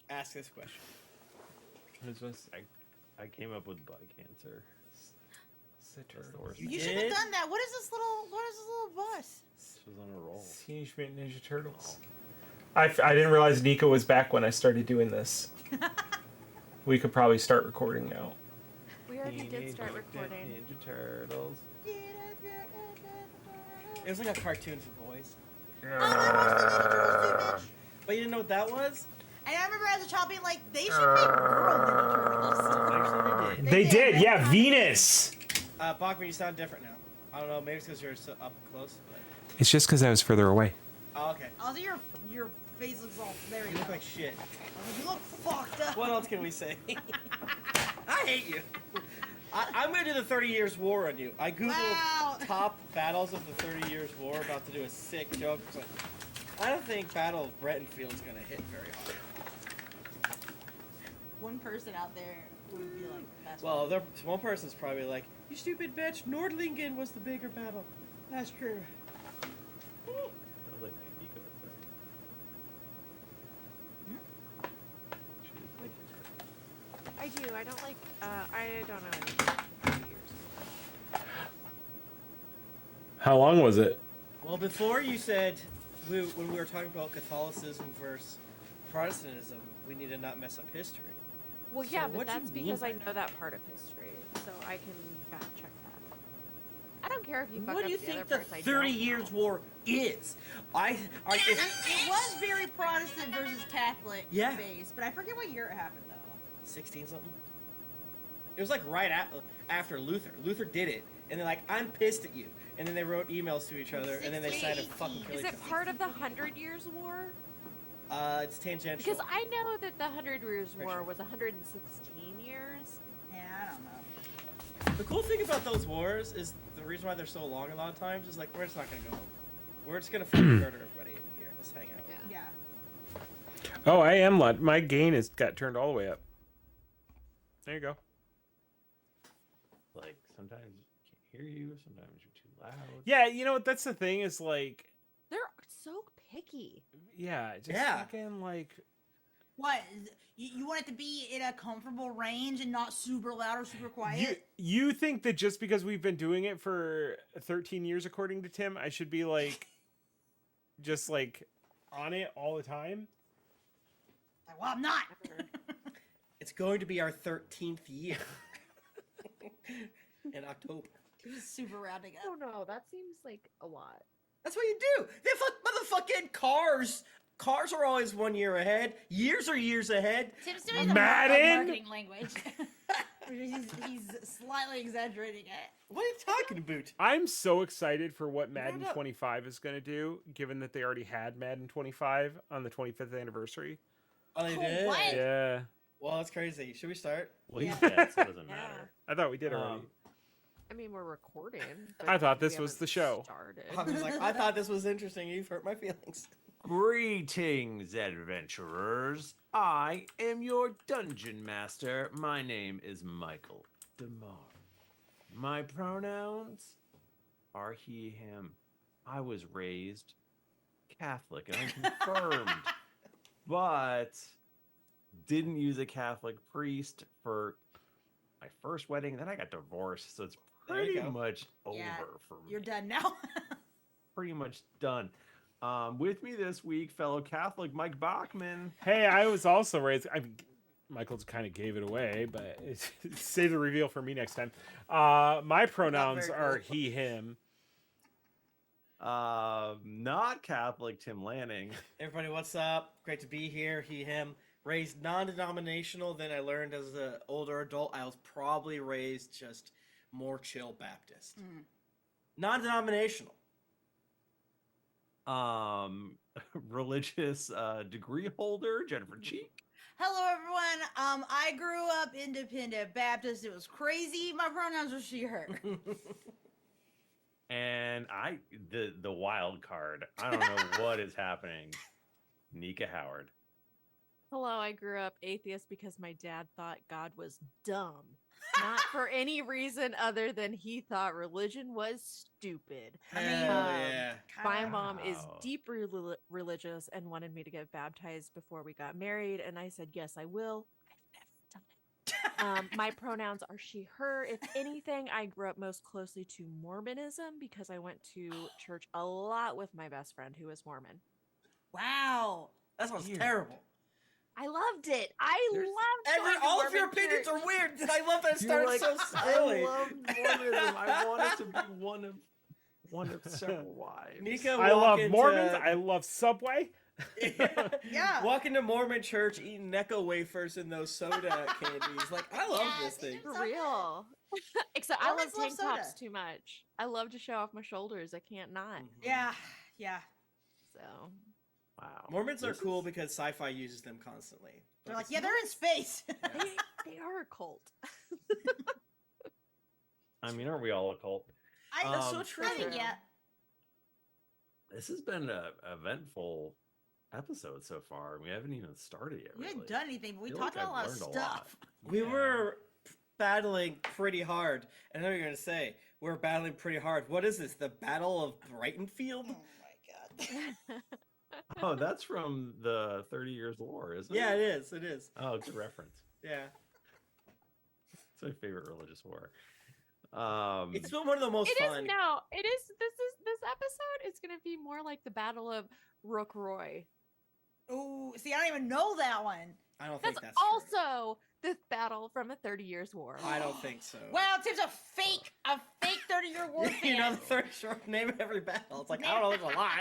Ask this question. I came up with butt cancer. That's the worst. You should have did? done that. What is this little bus? This was on a roll. Teenage Mutant Ninja Turtles. I didn't realize Nika was back when I started doing this. We could probably start recording now. We already did start recording. Ninja Turtles. It was like a cartoon for boys. Oh, But you didn't know what that was? and I remember as a child being like, they should make girl Ninja Turtles. Actually, they did. They They did, did. yeah, Venus! Bachmann, you sound different now. I don't know, maybe it's because you're so up close, but... It's just because I was further away. Oh, okay. Also, your face looks all there. You You look go. like shit. You look fucked up. What else can we say? I hate you. I'm going to do the 30 Years War on you. I googled Wow. top battles of the 30 Years War, about to do a sick joke. It's like, I don't think Battle of Bretonfield is going to hit very hard. One person out there would be like, that's Well, one person's probably like, you stupid bitch, Nordlingen was the bigger battle. That's true. I was like Nika there. She did like it. I do. I don't like. I don't know anything. 30 years. How long was it? Well, before you said, when we were talking about Catholicism versus Protestantism, we need to not mess up history. Well, So yeah, but what do you that's mean because by I that? know that part of history, so I can fact check that. I don't care if you fuck What up do you the think other the parts I 30 don't Years know. War is? It was very Protestant versus Catholic Yeah. based, but I forget what year it happened though. 16 something. It was like right after Luther. Luther did it, and they're like, "I'm pissed at you," and then they wrote emails to each other, and then they decided to fucking kill Is each it other. part of the 100 Years War? It's tangential. Because I know that the 100 Years Pretty War sure. was 116 years. Yeah, I don't know. The cool thing about those wars is the reason why they're so long a lot of times is like we're just not gonna go home. We're just gonna fucking murder everybody in here. Let's hang out. Yeah. Yeah. Oh, I am my gain got turned all the way up. There you go. Like sometimes you can't hear you, sometimes you're too loud. Yeah, you know what? That's the thing is like, They're so picky. yeah, just Yeah. fucking like, What? You want it to be in a comfortable range and not super loud or super quiet? you think that just because we've been doing it for 13 years, according to Tim, I should be like, just like on it all the time? Like, well, I'm not. It's going to be our 13th year in October. Super rounding I up. don't know. That seems like a lot. That's what you do. They motherfucking cars. Cars are always 1 year ahead. Years are years ahead. Tim's doing the Madden? marketing language. he's slightly exaggerating it. What are you talking about? I'm so excited for what Round Madden up. 25 is going to do, given that they already had Madden 25 on the 25th anniversary. Oh, they Oh, did? what? Yeah. Well, that's crazy. Should we start? Well, he's Yeah. dead, so it doesn't Yeah. matter. I thought we did already. I mean, we're recording. but I thought we this was haven't the show. Started. I was like, I thought this was interesting. You've hurt my feelings. Greetings, adventurers. I am your dungeon master. My name is Michael DiMauro. My pronouns are he, him. I was raised Catholic and I'm confirmed, but didn't use a Catholic priest for my first wedding. Then I got divorced, so it's There you pretty go. much over Yeah, for me. You're done now. Pretty much done. With me this week, fellow Catholic Mike Bachmann. Hey, I was also raised. I mean, Michael kind of gave it away, but save the reveal for me next time. My pronouns very are cool. he, him. Not Catholic Tim Lanning. Everybody, what's up? Great to be here. He, him. Raised non-denominational. Then I learned as an older adult, I was probably raised just more chill Baptist. Mm. Non-denominational. Religious degree holder Jennifer Cheek. Hello, everyone. I grew up independent Baptist. It was crazy. My pronouns were she, her. And the wild card. I don't know what is happening. Nika Howard. Hello, I grew up atheist because my dad thought God was dumb. Not for any reason other than he thought religion was stupid. Hell um, yeah. My mom is Wow. deeply religious and wanted me to get baptized before we got married, and I said, yes, I will. I've never done it. My pronouns are she, her. If anything, I grew up most closely to Mormonism because I went to church a lot with my best friend who was Mormon. Wow. That sounds Weird. terrible. I loved it. I There's- loved going to All of your Mormon opinions church. are weird. I love that it You're started like, so I silly. love Mormonism. I want it to be one of several wives. Nika, I love walk into- Mormons. I love Subway. Yeah. Walk into Mormon church, eating Necco wafers and those soda candies. Like, I love Yeah, this thing. For real. Except I love Mormons love tank tops soda. too much. I love to show off my shoulders. I can't not. Mhm. Yeah. Yeah. So Wow. Mormons are This cool is- because sci-fi uses them constantly. They're But like, it's yeah, they're in space. they are a cult. I mean, aren't we all a cult? That's so Um, true. I think, yeah. This has been an eventful episode so far. We haven't even started yet. We Really. haven't done anything, but we Feel talked like about a lot of I've learned a stuff. We Yeah. were battling pretty hard. And I know you're going to say, we're battling pretty hard. What is this? The Battle of Brightonfield? Oh my god. Oh, that's from the 30 Years War, isn't Yeah, it? it is. It is. Oh, good reference. Yeah. It's my favorite religious war. It's been one of the most It is fun. no. It is. This episode is going to be more like the Battle of Rookroy. Oh, see, I don't even know that one. I don't think That's that's also the battle from a 30 Years War. true. I don't think so. Wow, Tim's a fake 30-year war fan. You know, the third short name of every battle. It's like, I don't know, there's a lot.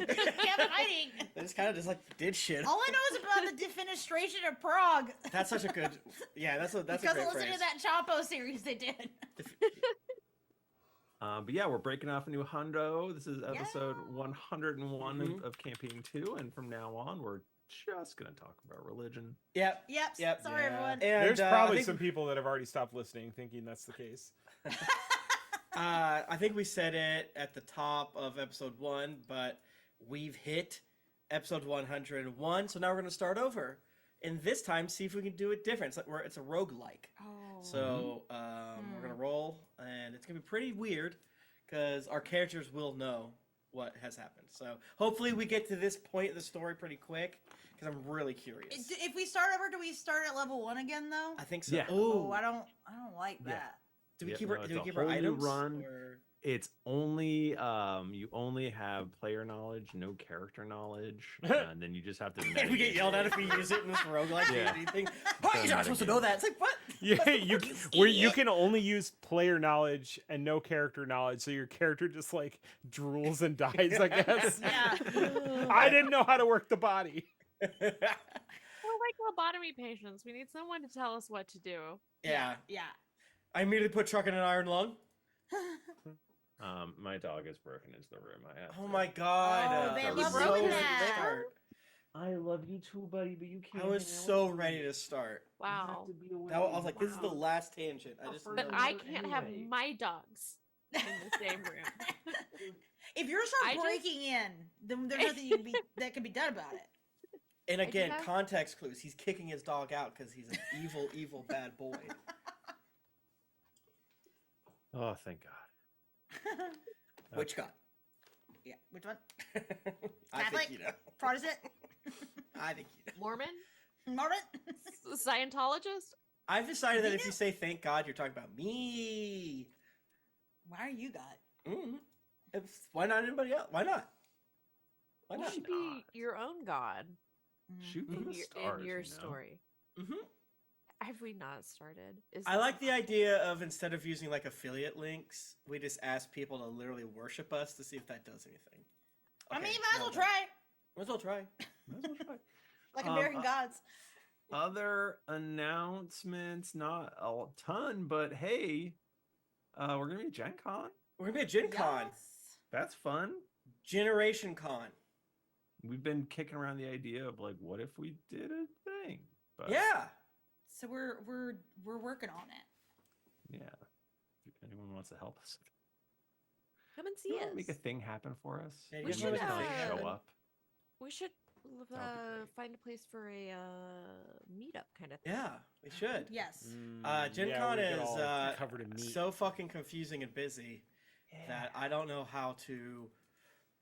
Kept hiding. They just kind of just like did shit. All I know is about the defenestration of Prague. That's such a good. Yeah, that's a because great of listening phrase. to that Chapo series they did. But yeah, we're breaking off a new hundo. This is episode Yeah. 101 Mhm. of Campaign 2, and from now on, we're just gonna talk about religion. Yep. Yep. Yep. Sorry, Yeah. everyone. And, There's I probably think- some people that have already stopped listening, thinking that's the case. I think we said it at the top of episode 1, but we've hit episode 101, so now we're gonna start over, and this time see if we can do it different. It's a roguelike. Oh. So we're gonna roll, and it's gonna be pretty weird because our characters will know what has happened. So hopefully we get to this point of the story pretty quick because I'm really curious. If we start over, do we start at level 1 again though? I think so. Yeah. Oh, Ooh. I don't like Yeah. that. Do we Yep, keep no, our, it's do we a keep our whole new items? run. Or... It's only you only have player knowledge, no character knowledge, and then you just have to. And we get metagame yelled at it. if we use it in this roguelike Yeah. thing. Why are you not supposed to know that? It's like, what? Yeah, What the you fuck, where you idiot? can only use player knowledge and no character knowledge, so your character just like drools and dies, I guess. Yeah. I didn't know how to work the body. We're like lobotomy patients. We need someone to tell us what to do. Yeah. Yeah. I immediately put Truck in an iron lung. My dog has broken into the room. I have Oh to- my god. Oh, they that love was doing so that. start. I love you too, buddy, but you can't. I was so ready to start. Wow. I was like, this is the last tangent. I just But know I it. can't have my dogs in the same room. If yours I are just- breaking in, then there's nothing that can be done about it. And again, have- context clues. He's kicking his dog out because he's an evil, evil bad boy. Oh, thank God. Which god? Yeah. Which one? I Catholic? think you know. Protestant? I think you know. Mormon? Mormon? Scientologist? I've decided that if Nika? you say thank God, you're talking about me. Why are you God? Why not anybody else? Why not? Why You not? should be your own god Shoot for in the your, stars. in your you know? story. hmm Have we not started? Is I this like the not- idea of instead of using like affiliate links, we just ask people to literally worship us to see if that does anything. I mean, Okay, you might as no, well no. try. Might as well try. Might as well try. Like Um, American Gods. Other announcements, not a ton, but hey, we're gonna be at Gen Con. We're gonna be at Gen Con, Yes. That's fun. Generation Con. We've been kicking around the idea of like, what if we did a thing? But Yeah. So we're working on it. yeah. If anyone wants to help us, Come and see you wanna us. make a thing happen for us. Yeah, you We guys should, wanna make a thing uh, happen? show up. We should That would be great. find a place for a meetup kind of thing. Yeah, we should. Yes. Gen yeah, Con we get is all covered in meat. so fucking confusing and busy that I don't know how to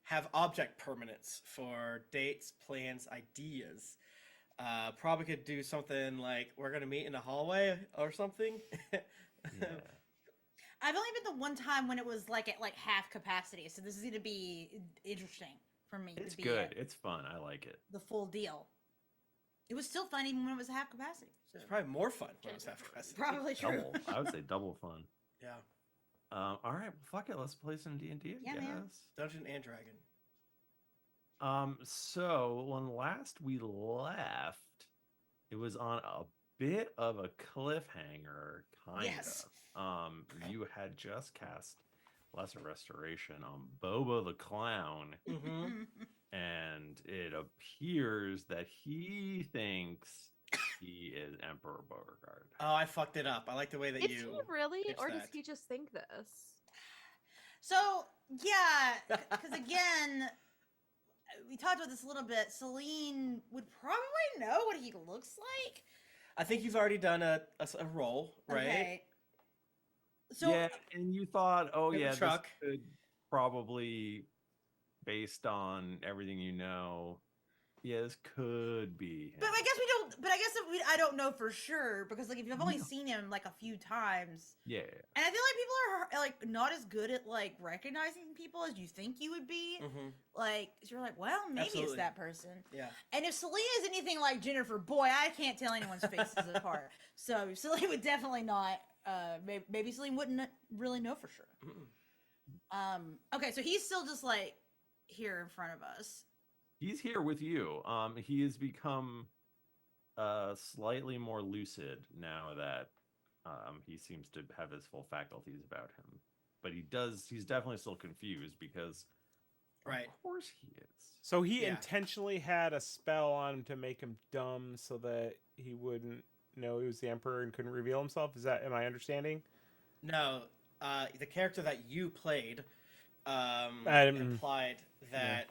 have object permanence for dates, plans, ideas. Probably could do something like we're gonna meet in a hallway or something. Yeah. I've only been the one time when it was like at like half capacity, so this is gonna be interesting for me. It's to be good. at It's fun. I like it. the full deal. It was still fun even when it was half capacity. So It's probably more fun when it's half capacity. probably true. Double. I would say double fun. Yeah. All right. Well, fuck it. Let's play some D&D. I Yeah, man. guess. Dungeon and Dragon. So when last we left, it was on a bit of a cliffhanger, kind Yes. of. You had just cast Lesser Restoration on Bobo the Clown, Mm-hmm. and it appears that he thinks he is Emperor Beauregard. Oh, I fucked it up. I like the way that Is you. he really, pitched or does that. he just think this? So yeah, because again, we talked about this a little bit. Selene would probably know what he looks like. I think you've already done a roll, right? Okay. So Yeah, and you thought, oh We have a yeah, this truck. could probably, based on everything you know, yeah, this could be him. but I guess we don't. But I guess I don't know for sure because like if you've only No. seen him like a few times, Yeah, and I feel like people are like not as good at like recognizing people as you think you would be. Mm-hmm. Like so you're like, well, maybe Absolutely. it's that person. Yeah. And if Selene is anything like Jennifer, boy, I can't tell anyone's faces apart. So Selene would definitely not. Maybe Selene wouldn't really know for sure. Mm-mm. Okay, so he's still just like here in front of us. he's here with you. He has become slightly more lucid now that he seems to have his full faculties about him. But he's definitely still confused because Right. of course he is. So he Yeah. intentionally had a spell on him to make him dumb so that he wouldn't know he was the emperor and couldn't reveal himself. Am I understanding? No, the character that you played implied that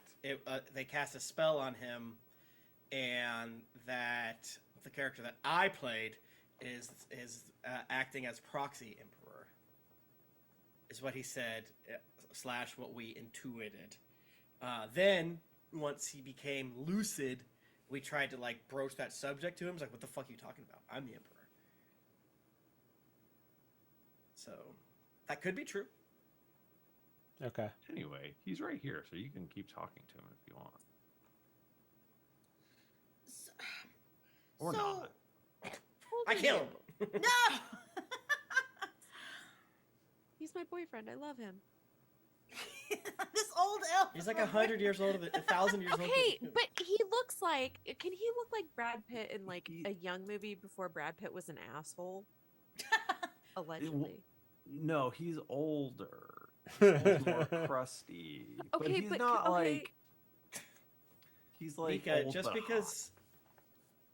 they cast a spell on him, and that the character that I played is acting as proxy emperor. Is what he said / what we intuited. Then once he became lucid, we tried to like broach that subject to him. It's like, what the fuck are you talking about? I'm the emperor. So that could be true. Okay. Anyway, he's right here, so you can keep talking to him if you want. Or so, not. I kill him. No. He's my boyfriend. I love him. This old elf. He's like 100 years older than 1,000 years older. Okay, than you. but he looks like. Can he look like Brad Pitt in like a young movie before Brad Pitt was an asshole? Allegedly. No, he's older. He's more crusty. But Okay, he's but not okay. like. He's like Nika, old, just but because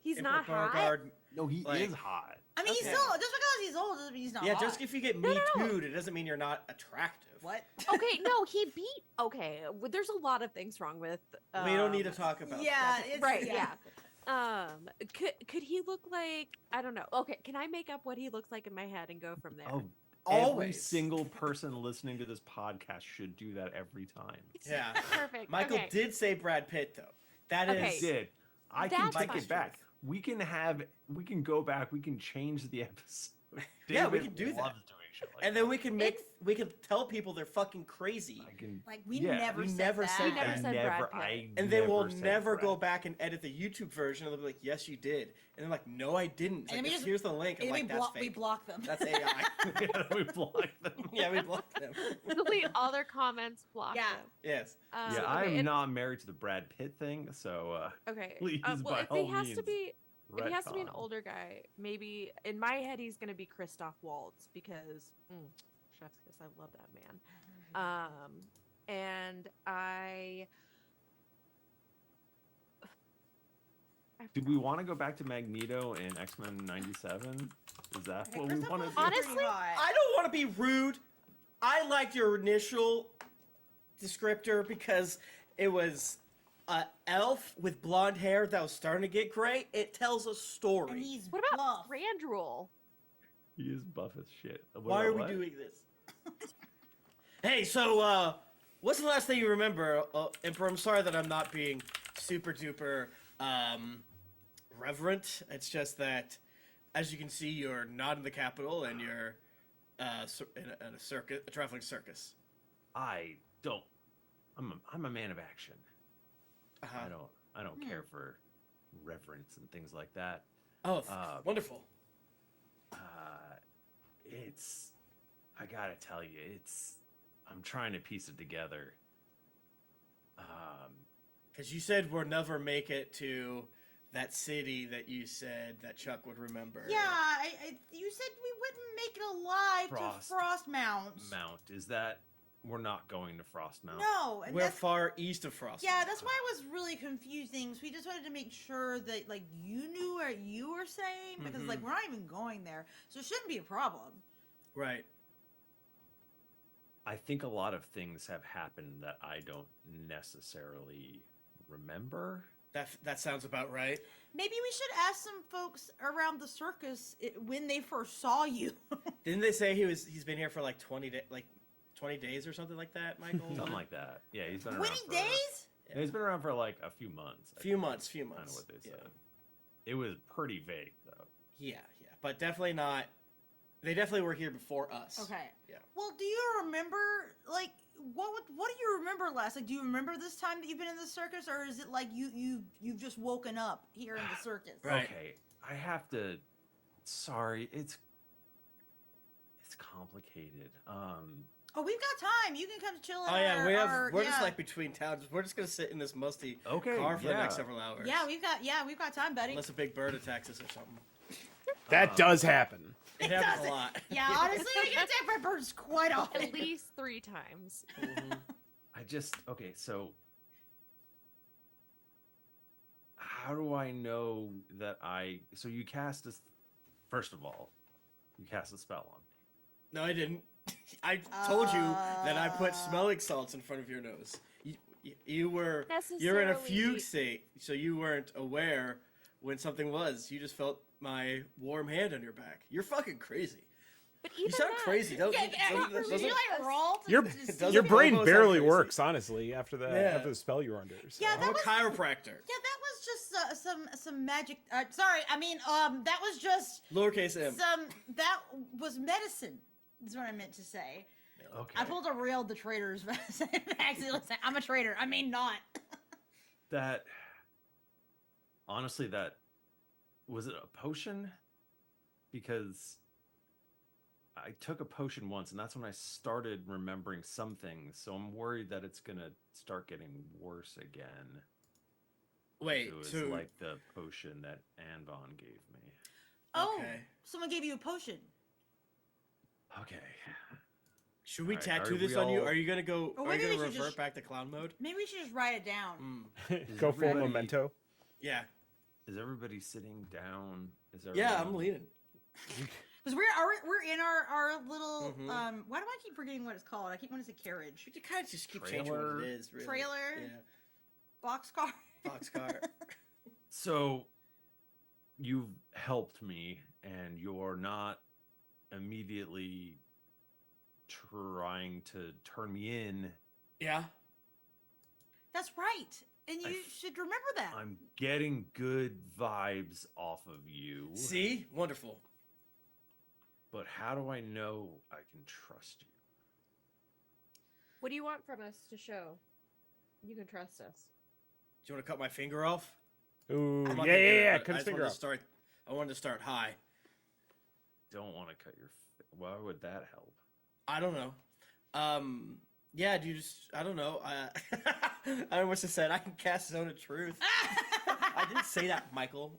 He's Emperor not hot. Bargard- No, he like- is hot. I mean, he's Okay. still just because he's old doesn't mean he's not. yeah, hot. just if you get No, me no, no. too'd, it doesn't mean you're not attractive. What? Okay, no, he beat. Okay, there's a lot of things wrong with. We don't need to talk about. Yeah, that. it's Right. Yeah. Could he look like? I don't know. Okay, can I make up what he looks like in my head and go from there? Oh, every Always. single person listening to this podcast should do that every time. Yeah. Perfect. Michael okay. did say Brad Pitt though. That is. Okay. Did I can That's take fine. it back? We can go back. We can change the episode. Yeah, we David can do that. loves doing shit like And then that. we can tell people they're fucking crazy. I can. Like we Yeah, never we said never that. said We never that. said Brad Pitt. I And they will said never go Brad. back and edit the YouTube version. They'll be like, "Yes, you did," and they're like, "No, I didn't." It's And like, we "Yes, just- here's the link. I'm And like, that's we fake. block them. That's AI. Yeah, we blocked them. Yeah, we blocked them. delete all their comments. Block Yeah. them. Yes. Yeah, okay, I'm and- not married to the Brad Pitt thing, so Okay. please, well, by if all he has to means, be, if he has to be an retcon. older guy, maybe in my head he's gonna be Christoph Waltz because Chef's Kiss. I love that man. And I Do we want to go back to Magneto in X-Men '97? Is that what we Christoph want to Waltz do? is Honestly, pretty hot. I don't want to be rude. I liked your initial descriptor because it was an elf with blonde hair that was starting to get gray. It tells a and story. he's what about buff. Randrul? He is buff as shit. Why are we doing this? Hey, so what's the last thing you remember, Emperor? I'm sorry that I'm not being super duper reverent. It's just that, as you can see, you're not in the capital and you're in a circus, a traveling circus. I don't. I'm a man of action. Uh-huh. I don't care for reverence and things like that. Oh, wonderful. It's. I gotta tell you, I'm trying to piece it together. Because you said we'll never make it to that city that you said that Chuck would remember. Yeah, you said we wouldn't make it alive Frost. to Frostmount. Mount is that we're not going to Frost Mount. No, and We're that's far east of Frost. yeah, that's why it was really confusing. So we just wanted to make sure that like you knew what you were saying because like we're not even going there, so it shouldn't be a problem. Right. I think a lot of things have happened that I don't necessarily remember. That sounds about right. Maybe we should ask some folks around the circus when they first saw you. Didn't they say he's been here for like 20 days or something like that, Michael? Something like that. Yeah, he's been 20 around for, days? Yeah, he's been around for like a few months. Few months. Kind of what they said. It was pretty vague though. Yeah, but definitely not. They definitely were here before us. Okay. Yeah. Well, do you remember like what do you remember last? Like, do you remember this time that you've been in the circus, or is it like you've just woken up here in the circus? Right. Okay, I have to. Sorry, it's complicated. Oh, we've got time. You can come chill. Oh yeah, we're just yeah. like between towns. We're just gonna sit in this musty Okay, car for the next yeah. several hours. Yeah, we've got time, buddy. Unless a big bird attacks us or something. That does happen. It happens a lot. Yeah, honestly, we get attacked by birds quite often. At least 3 times. Okay, so how do I know that so you cast first of all, you cast a spell on me. No, I didn't. I told you that I put smelling salts in front of your nose. You're in a fugue Necessarily. state, so you weren't aware when something was. You just felt my warm hand on your back. You're fucking crazy. But You even sound that, crazy. Don't Yeah, doesn't- did you like roll? To, Your to see doesn't your if- brain almost barely crazy. works, honestly, after the Yeah. after the spell you're under. So. Yeah, I'm that a was chiropractor. Yeah, that was just some magic. Sorry, I mean, that was just Lowercase m. that was medicine. Is what I meant to say. Okay. I pulled a real the traitors accidentally saying, I'm a traitor. I mean not. That honestly, that was it a potion? Because I took a potion once, and that's when I started remembering some things. So I'm worried that it's gonna start getting worse again. Wait, It was so like the potion that Anvon gave me. Oh, Okay. someone gave you a potion. Okay. should we Alright, tattoo are this we on you? all- Are you gonna go? Or Are you maybe we gonna should revert just- back to clown mode? Maybe we should just write it down. Go full everybody- memento. Yeah. Is everybody sitting down? Is Yeah, I'm everyone- leaning. Because we're in our little Mhm. why do I keep forgetting what it's called? I keep wanting to say carriage. You kind of just keep changing what Trailer. it is. Really. Trailer? Yeah. Boxcar. Boxcar. So you've helped me, and you're not immediately trying to turn me in. yeah. That's right. And I you f- should remember that. I'm getting good vibes off of you. See, wonderful. But how do I know I can trust you? What do you want from us to show you can trust us? Do you want to cut my finger off? Ooh, I'm not yeah, gonna do yeah, it, yeah. but Cut I his just wanted finger to off. start. I wanted to start high. Don't want to cut your. Why would that help? I don't know. Yeah, do you just? I don't know. I almost just said I can cast Zone of Truth. I didn't say that, Michael.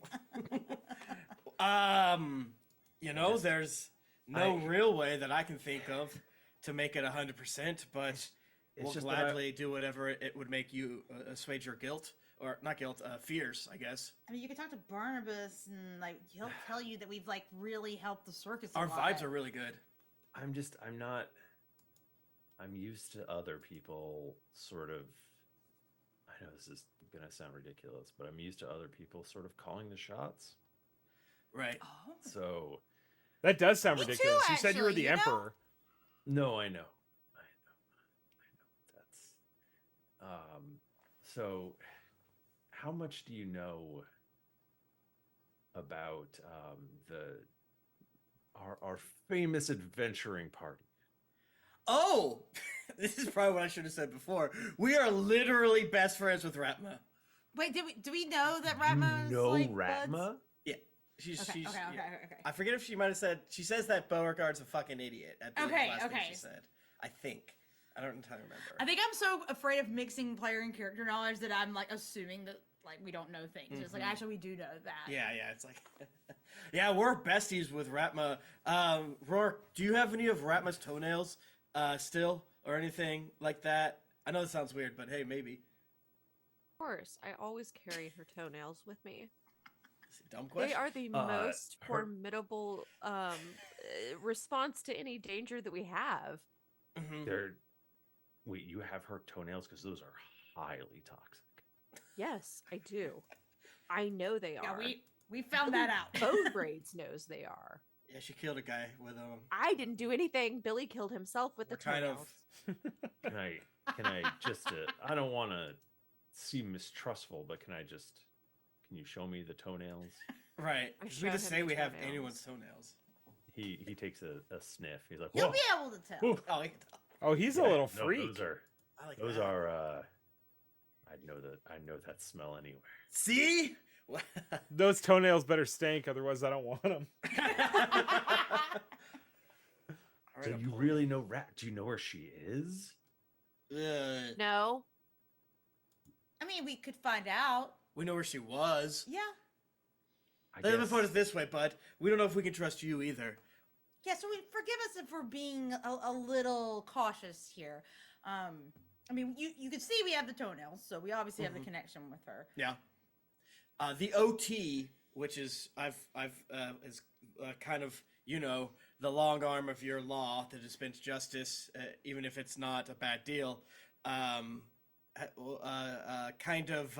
You know, Just- there's no I- real way that I can think of to make it 100%, but It's we'll just that I- gladly do whatever it would make you assuage your guilt, or not guilt, fears, I guess. I mean, you can talk to Barnabas and like he'll tell you that we've like really helped the circus. Our a lot. vibes are really good. I'm not. I'm used to other people sort of. I know this is gonna sound ridiculous, but I'm used to other people sort of calling the shots. Right. Oh. So That does sound Me too, ridiculous. You said you were actually, the you know? emperor. no, I know. That's so how much do you know about our famous adventuring party? Oh, this is probably what I should have said before. We are literally best friends with Ratma. Wait, do we know that Ratma is You know like Ratma? buds? She's Okay, she's. okay, yeah. okay. I forget if she might have said. She says that Beauregard's a fucking idiot. At the Okay, last thing okay. she said. I think. I don't entirely remember. I think I'm so afraid of mixing player and character knowledge that I'm like assuming that like we don't know things. It's like Mhm. actually we do know that. Yeah, it's like, yeah, we're besties with Ratma. Rourke, do you have any of Ratma's toenails still, or anything like that? I know this sounds weird, but hey, maybe. Of course, I always carry her toenails with me. It's a dumb question. They are the most her- formidable response to any danger that we have. Mhm. They're wait, you have her toenails because those are highly toxic. Yes, I do. I know they Yeah, are. we found that out. Bone braids knows they are. Yeah, she killed a guy with them. I didn't do anything. Billy killed himself with the We're kind of- toenails. Can I just I don't want to seem mistrustful, but can you show me the toenails? Right. I 'Cause we showed just him say the we have toenails. anyone's toenails. He takes a sniff. He's like, You'll whoa. be able to tell. Ooh. Oh, I can tell. Oh, he's a Yeah, little no, freak. I like those that. are I know that smell anywhere. See? Those toenails better stink, otherwise I don't want them. So you really know Do you know where she is? No. I mean, we could find out. We know where she was. Yeah. Let me put it this way, bud. We don't know if we can trust you either. Yeah, so forgive us if we're being a little cautious here. I mean, you can see we have the toenails, so we obviously have the connection with her. Yeah. The OT, which is is kind of the long arm of your law to dispense justice, even if it's not a bad deal. Kind of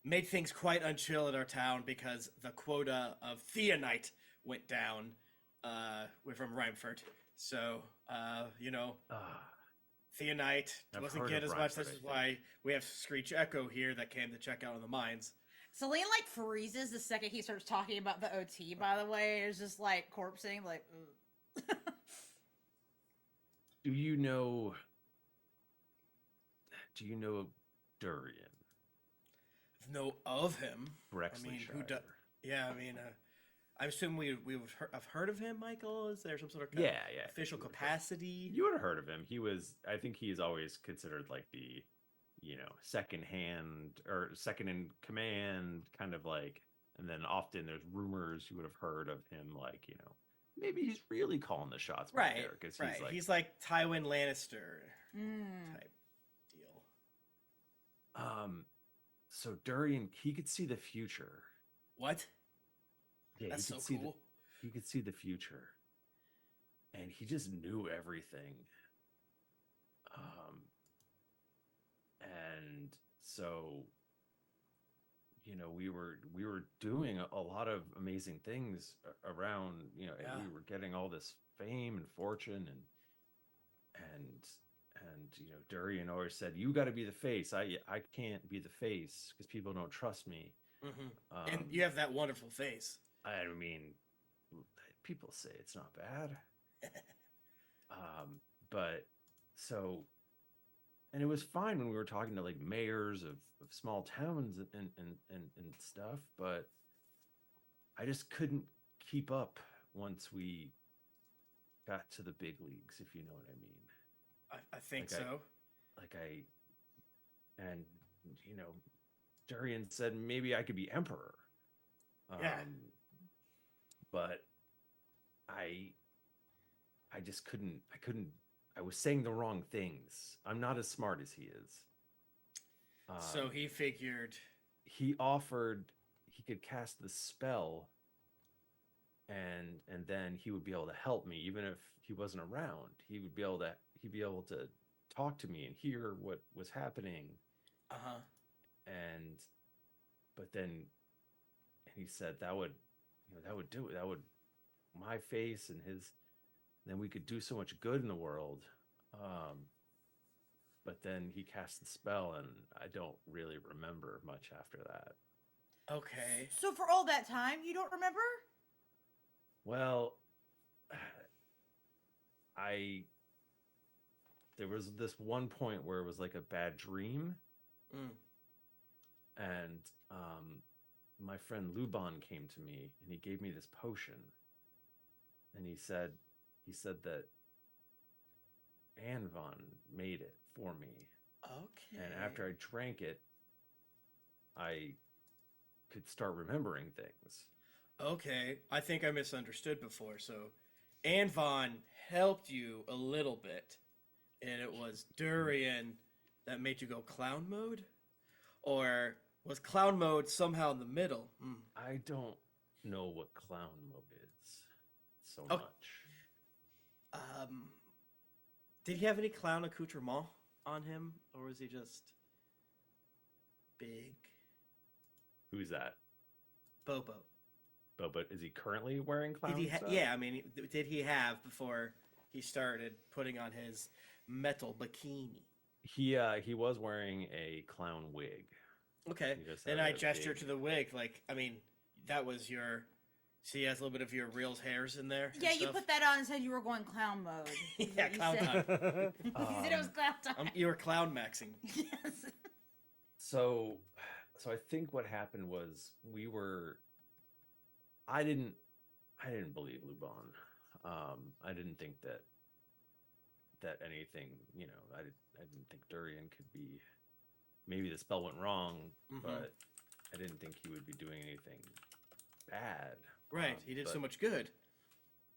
made things quite unchill at our town because the quota of theonite went down. We're from Rhymeford, so theonite I've wasn't heard get of as much. Rhymeford, This I is think. why we have Screech Echo here that came to check out on the mines. Selene like freezes the second he starts talking about the OT. By the way, it's just like corpsing, like. Ugh. Do you know Durian? Know of him. Brexleyshire. I mean, who does? Yeah, I mean, I assume I've heard of him. Michael, is there some sort of official capacity? You would have heard of him. I think he's always considered like the, second hand or second in command, kind of like. And then often there's rumors you would have heard of him, like, maybe he's really calling the shots back there because he's like Tywin Lannister type deal. So Durian, he could see the future. What? Yeah, that's so cool. He could see the future, and he just knew everything. And so, we were doing a lot of amazing things around. And we were getting all this fame and fortune, and Durian always said, "You got to be the face. I can't be the face because people don't trust me." Mm-hmm. And you have that wonderful face. I mean, people say it's not bad. But so, and it was fine when we were talking to like mayors of small towns and stuff, but I just couldn't keep up once we got to the big leagues, if you know what I mean. I think so. Durian said maybe I could be emperor. But I just couldn't. I was saying the wrong things. I'm not as smart as he is. So he figured. He offered he could cast the spell, and then he would be able to help me, even if he wasn't around. He'd be able to talk to me and hear what was happening. But then he said that would do it. That would my face and his. Then we could do so much good in the world. But then he cast the spell, and I don't really remember much after that. Okay. So for all that time, you don't remember? Well, there was this one point where it was like a bad dream. And my friend Luban came to me and he gave me this potion. And he said that Anvan made it for me. Okay. And after I drank it, I could start remembering things. Okay. I think I misunderstood before. So Anvan helped you a little bit, and it was Durian that made you go clown mode? Or was clown mode somehow in the middle? I don't know what clown mode is so much. Did he have any clown accoutrement on him, or was he just big? Who's that? Bobo. Bobo, is he currently wearing clown stuff? Yeah, I mean, did he have before he started putting on his metal bikini? He was wearing a clown wig. Okay, then I gestured to the wig, like, I mean, that was your... So he has a little bit of your real hairs in there? Yeah, you put that on and said you were going clown mode. Yeah, clown mode. You said it was clown time. You were clown maxing. Yes. So I think what happened was I didn't believe Luban. I didn't think that anything, I didn't think Durian could be. Maybe the spell went wrong, but I didn't think he would be doing anything bad. Right, he did so much good.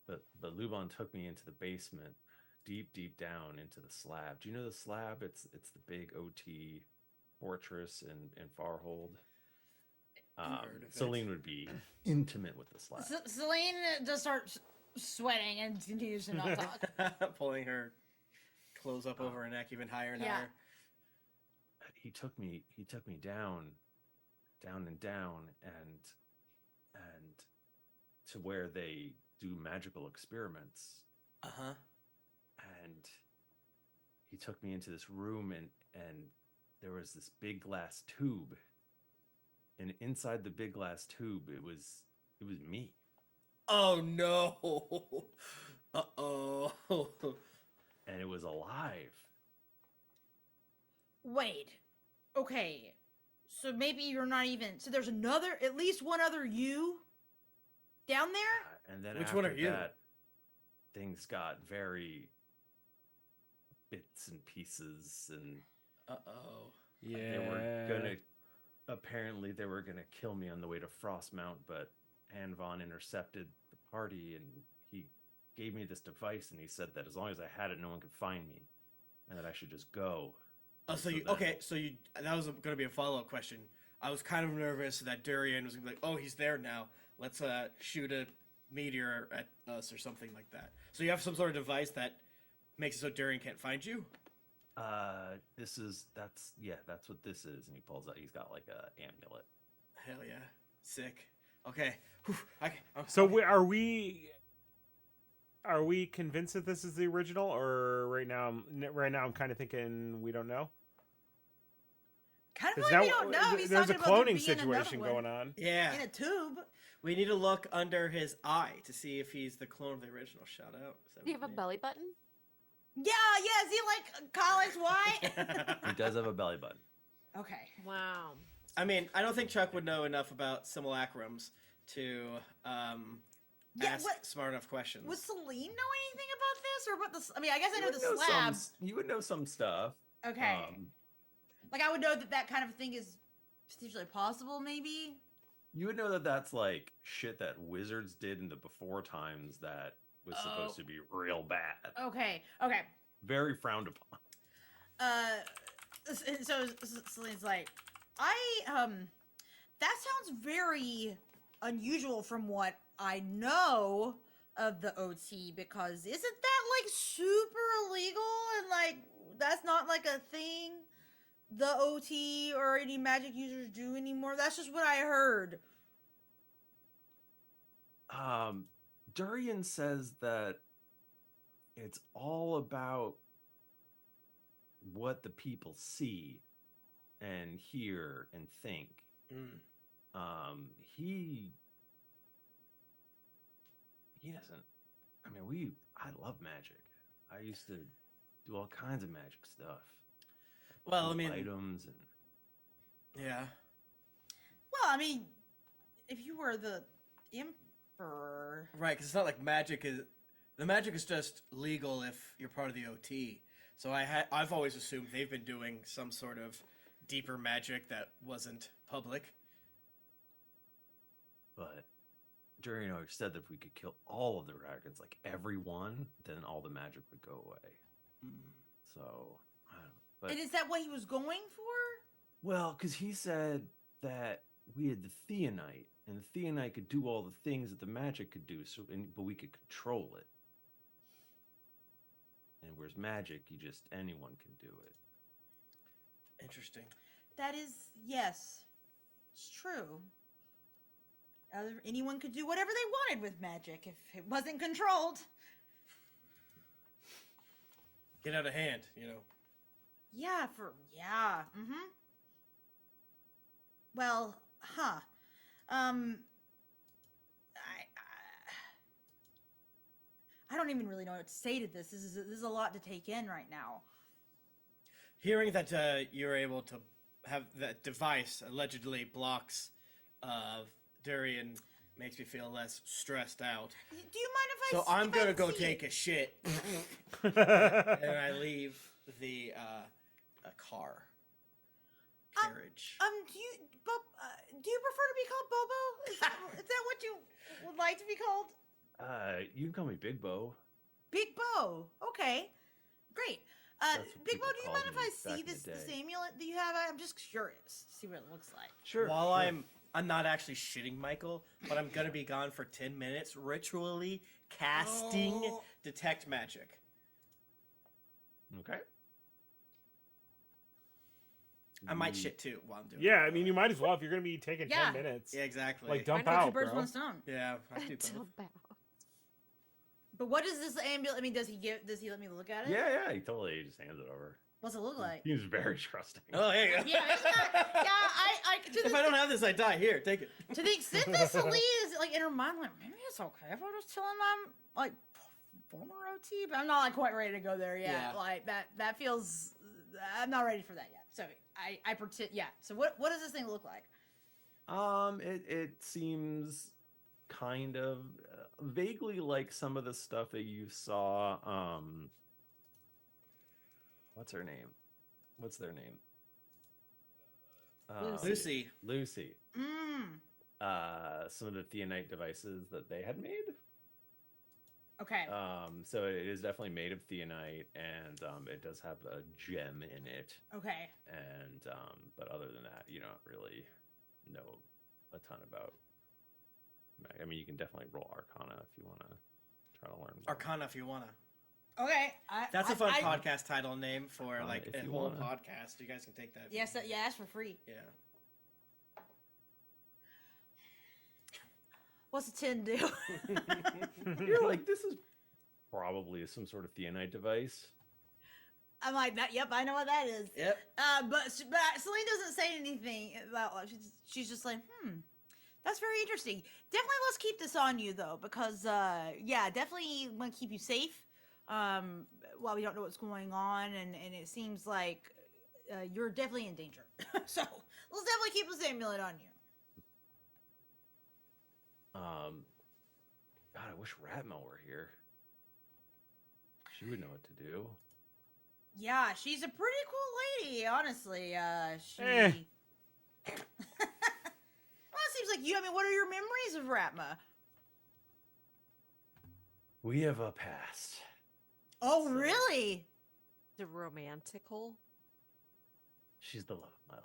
But Luban took me into the basement, deep down into the slab. Do you know the slab? It's the big OT fortress in Farhold. Selene would be intimate with the slab. Selene just starts sweating and continues to not talk. Pulling her clothes up over her neck even higher and higher. He took me down and to where they do magical experiments. And he took me into this room and there was this big glass tube. And inside the big glass tube, it was me. Oh no! Uh-oh. and it was alive. Wait. Okay. So maybe you're not even. So there's at least one other you down there? And then Which after one are you? that, things got very bits and pieces, and Uh-oh. Yeah. they were gonna kill me on the way to Frostmount, but Anvon intercepted the party, and he gave me this device, and he said that as long as I had it, no one could find me, and that I should just go. Oh, And so you then- okay? So you that was going to be a follow-up question. I was kind of nervous that Durian was going to be like, "Oh, he's there now. Let's shoot a meteor at us or something like that." So you have some sort of device that makes it so Durian can't find you. That's what this is, and he pulls out. He's got like a amulet. Hell yeah, sick. Okay. Whew, So are we convinced that this is the original, or right now I'm kind of thinking we don't know? Kind of 'Cause like now we don't know. He's there's a talking about there cloning being another situation one going on. Yeah, in a tube. we need to look under his eye to see if he's the clone of the original. Shout out. Is that Do you have what a it belly button? Yeah, is he like college white? He does have a belly button. Okay. Wow. I mean, I don't think Chuck would know enough about simulacrums to Yeah, ask what- smart enough questions. Would Selene know anything about this or about this? I mean, I guess I You know would the know slab. you would know some stuff. Okay. Like I would know that kind of thing is potentially possible, maybe. You would know that that's like shit that wizards did in the before times that was supposed to be real bad. Okay. Very frowned upon. So Selene's like, that sounds very unusual from what I know of the OT, because isn't that like super illegal and like that's not like a thing the OT or any magic users do anymore? That's just what I heard. Durian says that it's all about what the people see and hear and think. He doesn't. I mean, I love magic. I used to do all kinds of magic stuff. Well, I Cool mean, items and yeah. Well, I mean, if you were the emperor, Right, because it's not like the magic is just legal if you're part of the OT. So I've always assumed they've been doing some sort of deeper magic that wasn't public. but Durian always said that if we could kill all of the dragons, like every one, then all the magic would go away. So, I don't know. But, and is that what he was going for? well, because he said that we had the Theonite, and the Theonite could do all the things that the magic could do, but we could control it. And whereas magic, anyone can do it. Interesting. That is, yes, it's true. Anyone could do whatever they wanted with magic if it wasn't controlled. Get out of hand, you know. Yeah, Well, I don't even really know what to say to this. This is a lot to take in right now. Hearing that you're able to have that device allegedly blocks Durian makes me feel less stressed out. Do you mind if I? So I'm if I gonna go see take it? a shit, and I leave the car carriage. Do you prefer to be called Bobo? Is that what you would like to be called? You can call me Big Bo. Big Bo. Okay, great. That's what Big Bo, people do you called mind if me I back see in the this day. amulet that you have? I'm just curious to see what it looks like. Sure. While I'm not actually shitting Michael, but I'm gonna be gone for 10 minutes, ritually casting Oh. detect magic. Okay. I might shit too while I'm doing Yeah, it. I mean, you might as well if you're gonna be taking Yeah. 10 minutes. Yeah, exactly. Like, I dump know two out, birds, bro. one stone. Yeah, I do both. Dump out. But what is this amulet? I mean, does he let me look at it? Yeah, he totally just hands it over. What's it look like? He was very trusting. Oh, there you go. Yeah, it's not. Yeah, If I don't have this, I die. Here, take it. to the extent that Selene is like in her mind, like maybe it's okay if I just tell him I'm like former OT, but I'm not like quite ready to go there yet. Yeah. Like that feels. I'm not ready for that yet. So I pretend. Yeah. So what does this thing look like? It seems kind of vaguely like some of the stuff that you saw. What's her name? What's their name? Lucy. Lucy. Mm. Some of the Theonite devices that they had made. Okay. So it is definitely made of Theonite, and it does have a gem in it. Okay. And but other than that, you don't really know a ton about. I mean, you can definitely roll Arcana if you want to try to learn more. Arcana, if you wanna. Okay. That's a fun podcast title name for Arcana, like if a you whole wanna. podcast. You guys can take that. Yes. Yeah. That's for free. Yeah. What's a 10 do? You're like, this is probably some sort of Theonite device. I'm like that. Yep. I know what that is. Yep. But Selene doesn't say anything about. She's just like, that's very interesting. Definitely, let's keep this on you though, because yeah, definitely want to keep you safe. While we don't know what's going on, and it seems like you're definitely in danger. So let's definitely keep this amulet on you. God, I wish Ratma were here. She would know what to do. Yeah, she's a pretty cool lady, honestly. She. Eh. Well, it seems like you. I mean, what are your memories of Ratma? We have a past. Oh, So- really? The romantical. She's the love of my life.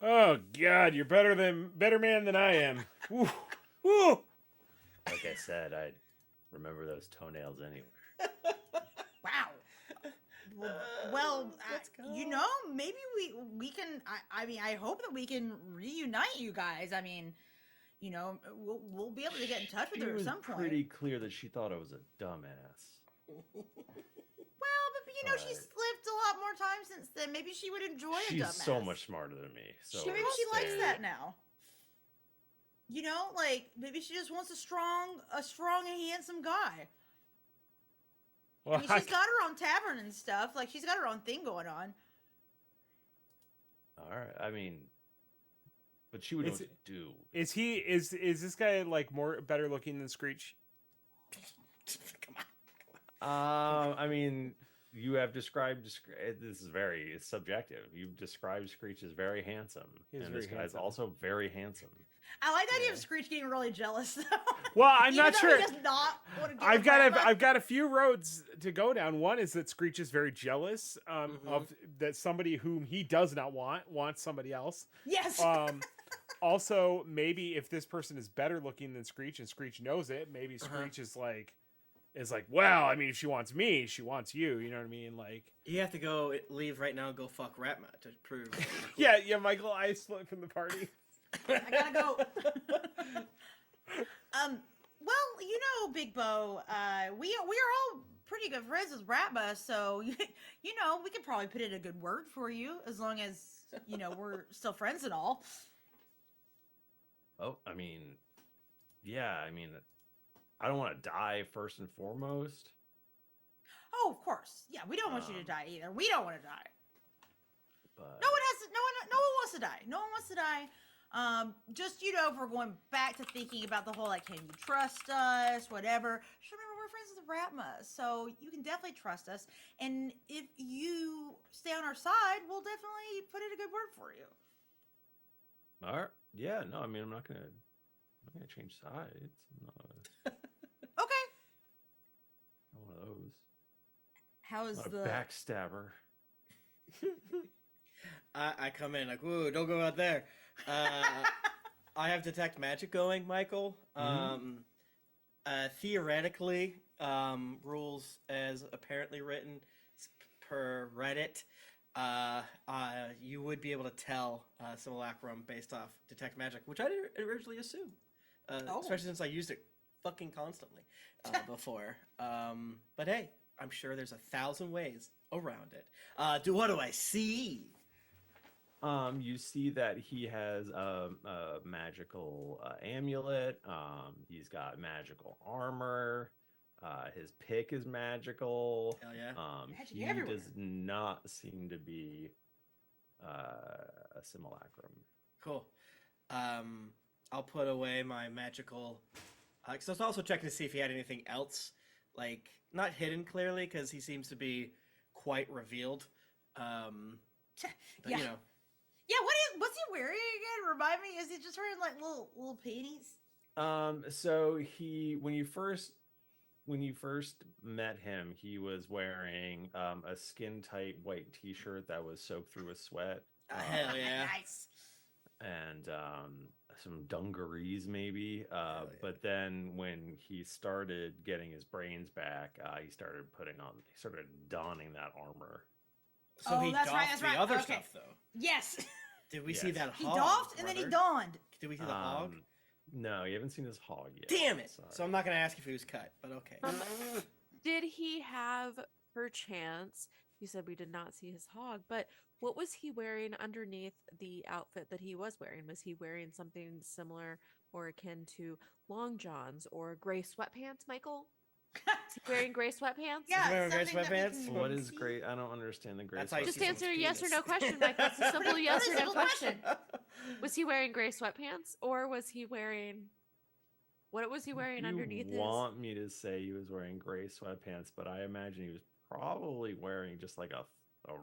Oh God, you're better man than I am. Woo. Woo. Like I said, I remember those toenails anywhere. Wow. Well, let's go. you know, maybe we can. I mean, I hope that we can reunite you guys. I mean, you know, we'll be able to get in touch with She her at was some point. pretty clear that she thought I was a dumbass. Well, but you know, she's lived a lot more time since then. Maybe she would enjoy a She's dumbass. so much smarter than me. So Maybe it's she likes fair. that now. You know, like maybe she just wants a strong and handsome guy. I Well, mean, she's got her own tavern and stuff. Like she's got her own thing going on. All right. I mean, but she would know what to do. is this guy like better looking than Screech? Come on. I mean, you have described. This is very subjective. You've described Screech as very handsome, He's and very this guy's handsome. also very handsome. I like the idea Yeah. of Screech getting really jealous though. Well, I'm Even not though sure. He does not want to get I've with got Ratma. I've got a few roads to go down. One is that Screech is very jealous of that somebody whom he does not wants somebody else. Yes. Also, maybe if this person is better looking than Screech and Screech knows it, maybe Screech is like, well, I mean, if she wants me, she wants you. You know what I mean? Like, You have to leave right now and go fuck Ratma to prove. yeah, Michael, I split from the party. I gotta go. Well, you know, Big Bo, we are all pretty good friends with Ratma, so you know we could probably put in a good word for you as long as you know we're still friends and all. Oh, I mean, yeah. I mean, I don't want to die first and foremost. Oh, of course, yeah, we don't want you to die either. We don't want to die. But No one wants to die. No one wants to die. Just, you know, if we're going back to thinking about the whole, like, can you trust us, whatever. Just remember, we're friends with Ratma, so you can definitely trust us. And if you stay on our side, we'll definitely put in a good word for you. all right. Yeah. No. I mean, I'm not gonna change sides. I'm not Okay. one of those. How is Not a the... backstabber. I come in like, whoa, don't go out there. I have detect magic going, Michael. Theoretically, rules as apparently written per Reddit, you would be able to tell simulacrum based off detect magic, which I didn't originally assume, especially since I used it fucking constantly before. But hey, I'm sure there's 1,000 ways around it. What do I see? You see that he has a magical amulet. He's got magical armor. His pick is magical. Hell yeah. Magic He everywhere. does not seem to be a simulacrum. Cool. I'll put away my magical. Because I was also checking to see if he had anything else, like not hidden clearly, because he seems to be quite revealed. But, Yeah. you know, Yeah, what's he wearing again? Remind me, is he just wearing like little panties? So when you first met him, he was wearing a skin tight white t-shirt that was soaked through with sweat. hell yeah. Nice. And some dungarees maybe. yeah. But then when he started getting his brains back, he started donning that armor. So Oh, he that's doffed right, that's the right. other Okay. stuff though. Yes. Did we see Yes. that He hog? doffed and then he brother? donned. Did we see the hog? No, you haven't seen his hog yet. Damn it! Sorry. So I'm not gonna ask if he was cut, but okay. Did he have, perchance, you said we did not see his hog, but what was he wearing underneath the outfit that he was wearing? Was he wearing something similar or akin to long johns or gray sweatpants, Michael? Is he wearing gray sweatpants? Yeah, wearing gray something that we sweatpants? can What is see. great? I don't understand the gray. That's how you Just see answer a someone's yes or no penis. question, Michael. It's a simple yes or no simple question. question. Was he wearing gray sweatpants or was he wearing... What was he wearing underneath You want me to say he was wearing gray sweatpants, but I imagine he was probably wearing just like a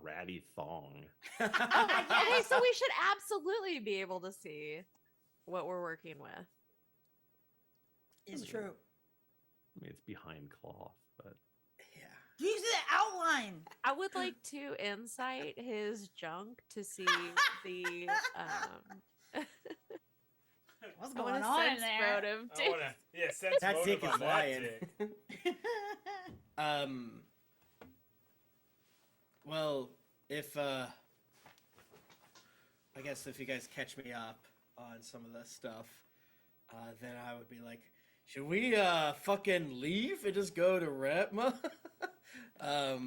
ratty thong. Oh, okay, so we should absolutely be able to see what we're working with. It's true. I mean, it's behind cloth, but Yeah. Do you see the outline? I would like to insight his junk to see the What's I wanna going on in sense there? motive, too. sense That dick motive is on that lying. dick. Well, if I guess if you guys catch me up on some of this stuff, then I would be like, should we fucking leave and just go to Retma? I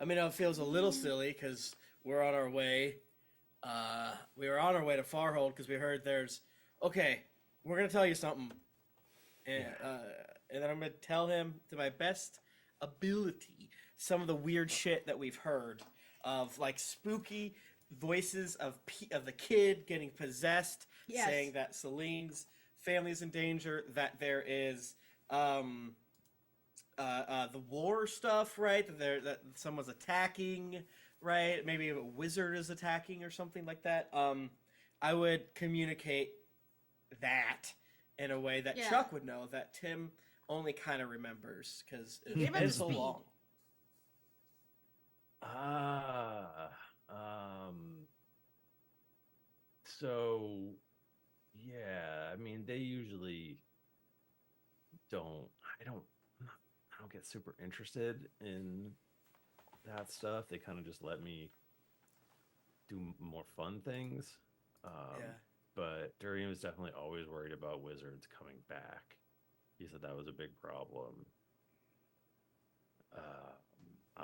mean, it feels a little silly because we're on our way. We were on our way to Farhold because we heard there's. Okay, we're gonna tell you something, and then I'm gonna tell him to my best ability some of the weird shit that we've heard of, like spooky voices of the kid getting possessed, Yes. saying that Selene's family is in danger, that there is the war stuff, right? That someone's attacking, right? Maybe a wizard is attacking or something like that. I would communicate that in a way that Yeah. Chuck would know, that Tim only kind of remembers because You gave it's him been so speed. long. So yeah, I mean, they usually don't. I don't get super interested in that stuff. They kind of just let me do more fun things. Yeah. But Durian was definitely always worried about wizards coming back. He said that was a big problem.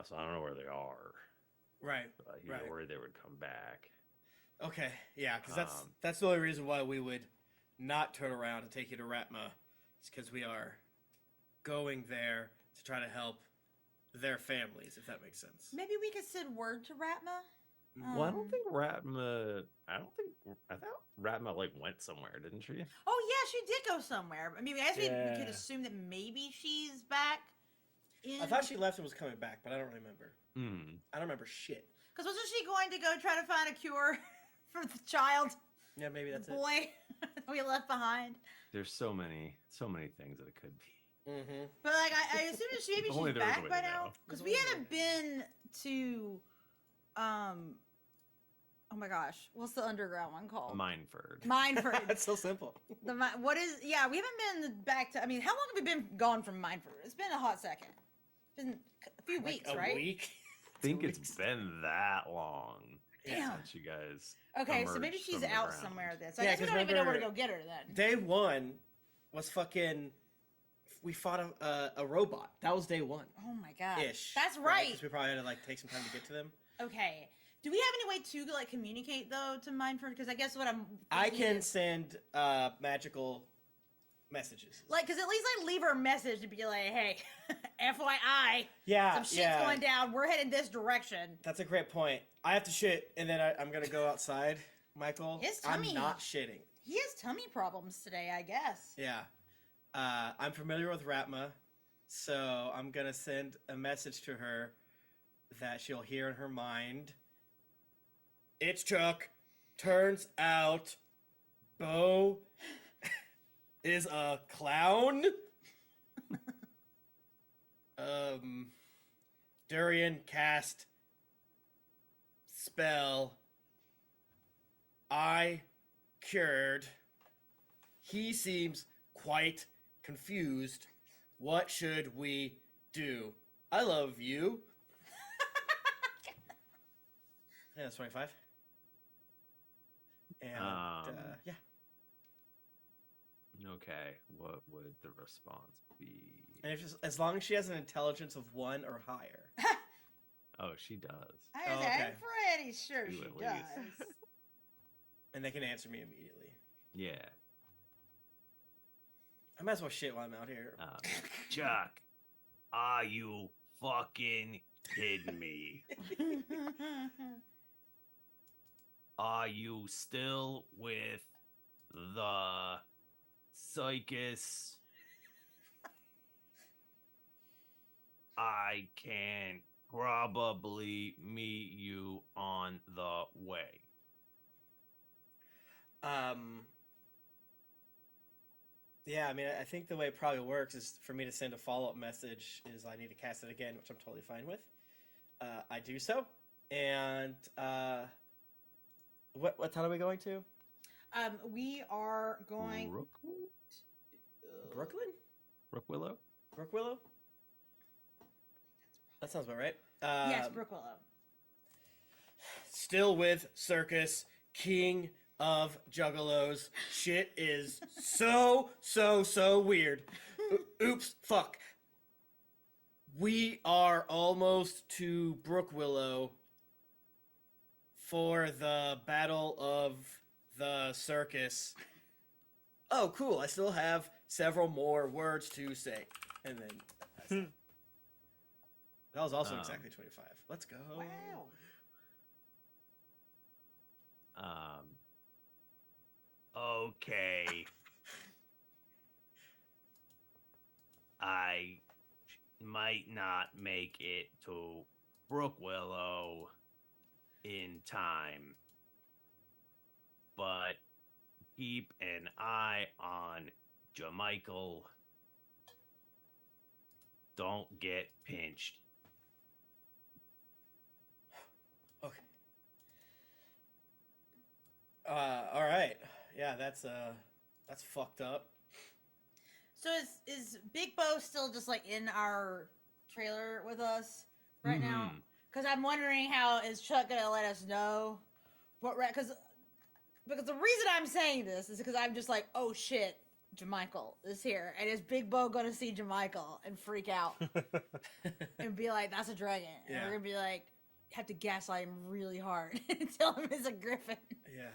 So I don't know where they are. Right. But he's Right. worried they would come back. Okay. Yeah, because Um, that's the only reason why we would not turn around and take you to Ratma. It's because we are going there to try to help their families, if that makes sense. Maybe we could send word to Ratma. Well, I don't think Ratma. I thought Ratma like went somewhere, didn't she? Oh yeah, she did go somewhere. I mean, I guess we could Yeah. assume that maybe she's back. I thought she left and was coming back, but I don't remember. Hmm. I don't remember shit. Because wasn't she going to go try to find a cure for the child, Yeah, maybe that's the it. boy we left behind? There's so many things that it could be. Mm-hmm. But like, I assume that maybe If only she's there was a back way by to now. know. Because There's we always a haven't been to, oh my gosh, what's the underground one called? Mineford. Mineford. That's so simple. What is? Yeah, we haven't been back to. I mean, how long have we been gone from Mineford? It's been a hot second. It's been a few Like weeks, a right? week. I think 2 it's weeks. been that long Damn. since you guys. Okay, so maybe emerged she's from the out ground. somewhere then. So Yeah, I guess we 'cause don't even know where to remember- go get her then. Day one was fucking. We fought a robot. That was day one. Oh my god. Ish. That's right. Because we probably had to like take some time to get to them. Okay. Do we have any way to like communicate though to Mineford? Because I guess what I'm I thinking can is- send magical messages. Like, because at least I leave her a message to be like, hey, FYI, yeah, some shit's going down. We're heading this direction. That's a great point. I have to shit, and then I'm gonna go outside, Michael. His I'm tummy- not shitting. He has tummy problems today, I guess. Yeah. I'm familiar with Ratma, so I'm gonna send a message to her that she'll hear in her mind. It's Chuck. Turns out Bo is a clown. Durian cast spell. I cured. He seems quite confused. What should we do? I love you. Yeah, that's 25. And yeah. Okay, what would the response be? And if as long as she has an intelligence of 1 or higher. Oh, she does. I'm okay. pretty sure Two she at does. least. And they can answer me immediately. Yeah. I might as well shit while I'm out here. Chuck, are you fucking kidding me? Are you still with the circus? I can probably meet you on the way. Yeah, I mean, I think the way it probably works is for me to send a follow-up message is I need to cast it again, which I'm totally fine with. I do so. And what town are we going to? We are going... Brooklyn? Brookwillow? Brookwillow? That sounds about right. yes, Brookwillow. Still with circus, king of juggalos. Shit is so weird. Oops, fuck. We are almost to Brookwillow for the Battle of the Circus. Oh, cool. I still have several more words to say. And then that was also exactly 25. Let's go. Wow. Okay. I might not make it to Brookwillow in time, but keep an eye on Jamichael. Don't get pinched. Okay. All right. Yeah, that's fucked up. So is Big Bo still just like in our trailer with us right now? Because I'm wondering how is Chuck gonna let us know what because the reason I'm saying this is because I'm just like, oh shit, Jamichael is here, and is Big Bo gonna see Jamichael and freak out and be like, that's a dragon, and Yeah. we're gonna be like, have to gaslight him really hard and tell him it's a griffin. Yeah.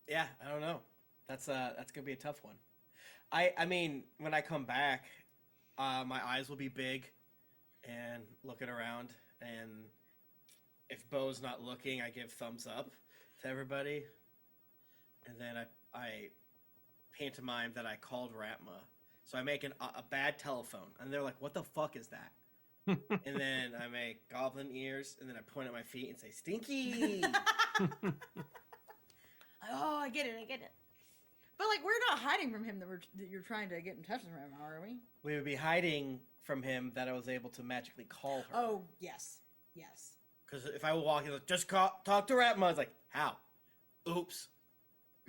Yeah, I don't know. That's gonna be a tough one. I mean, when I come back, my eyes will be big and looking around, and if Bo's not looking, I give thumbs up to everybody, and then I pantomime that I called Ratma. So I make a bad telephone, and they're like, "What the fuck is that?" And then I make goblin ears, and then I point at my feet and say, "Stinky." Oh, I get it. But like, we're not hiding from him that you're trying to get in touch with him, are we? We would be hiding from him that I was able to magically call her. Oh, yes. Because if I would walk in, like, just talk to Ratma, I was like, how? Oops.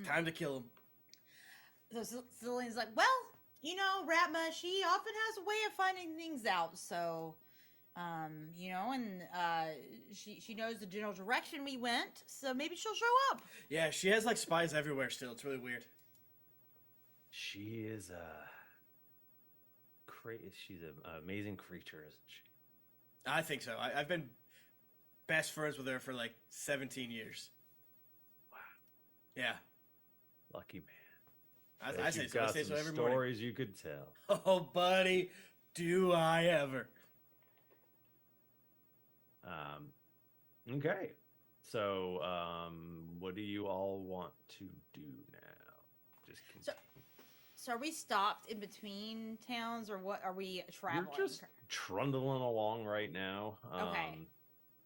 Time to kill him. So Celine's like, well, you know, Ratma, she often has a way of finding things out. So, you know, and she knows the general direction we went. So maybe she'll show up. Yeah, she has like spies everywhere still. It's really weird. She is she's an amazing creature, isn't she? I think so. I've been best friends with her for like 17 years. Wow. Yeah. Lucky man. I say You've so. I got say so some every morning. stories you could tell. Oh, buddy, do I ever? Okay. So, what do you all want to do now? Just continue. So are we stopped in between towns, or what? Are we traveling? You're just trundling along right now. Okay.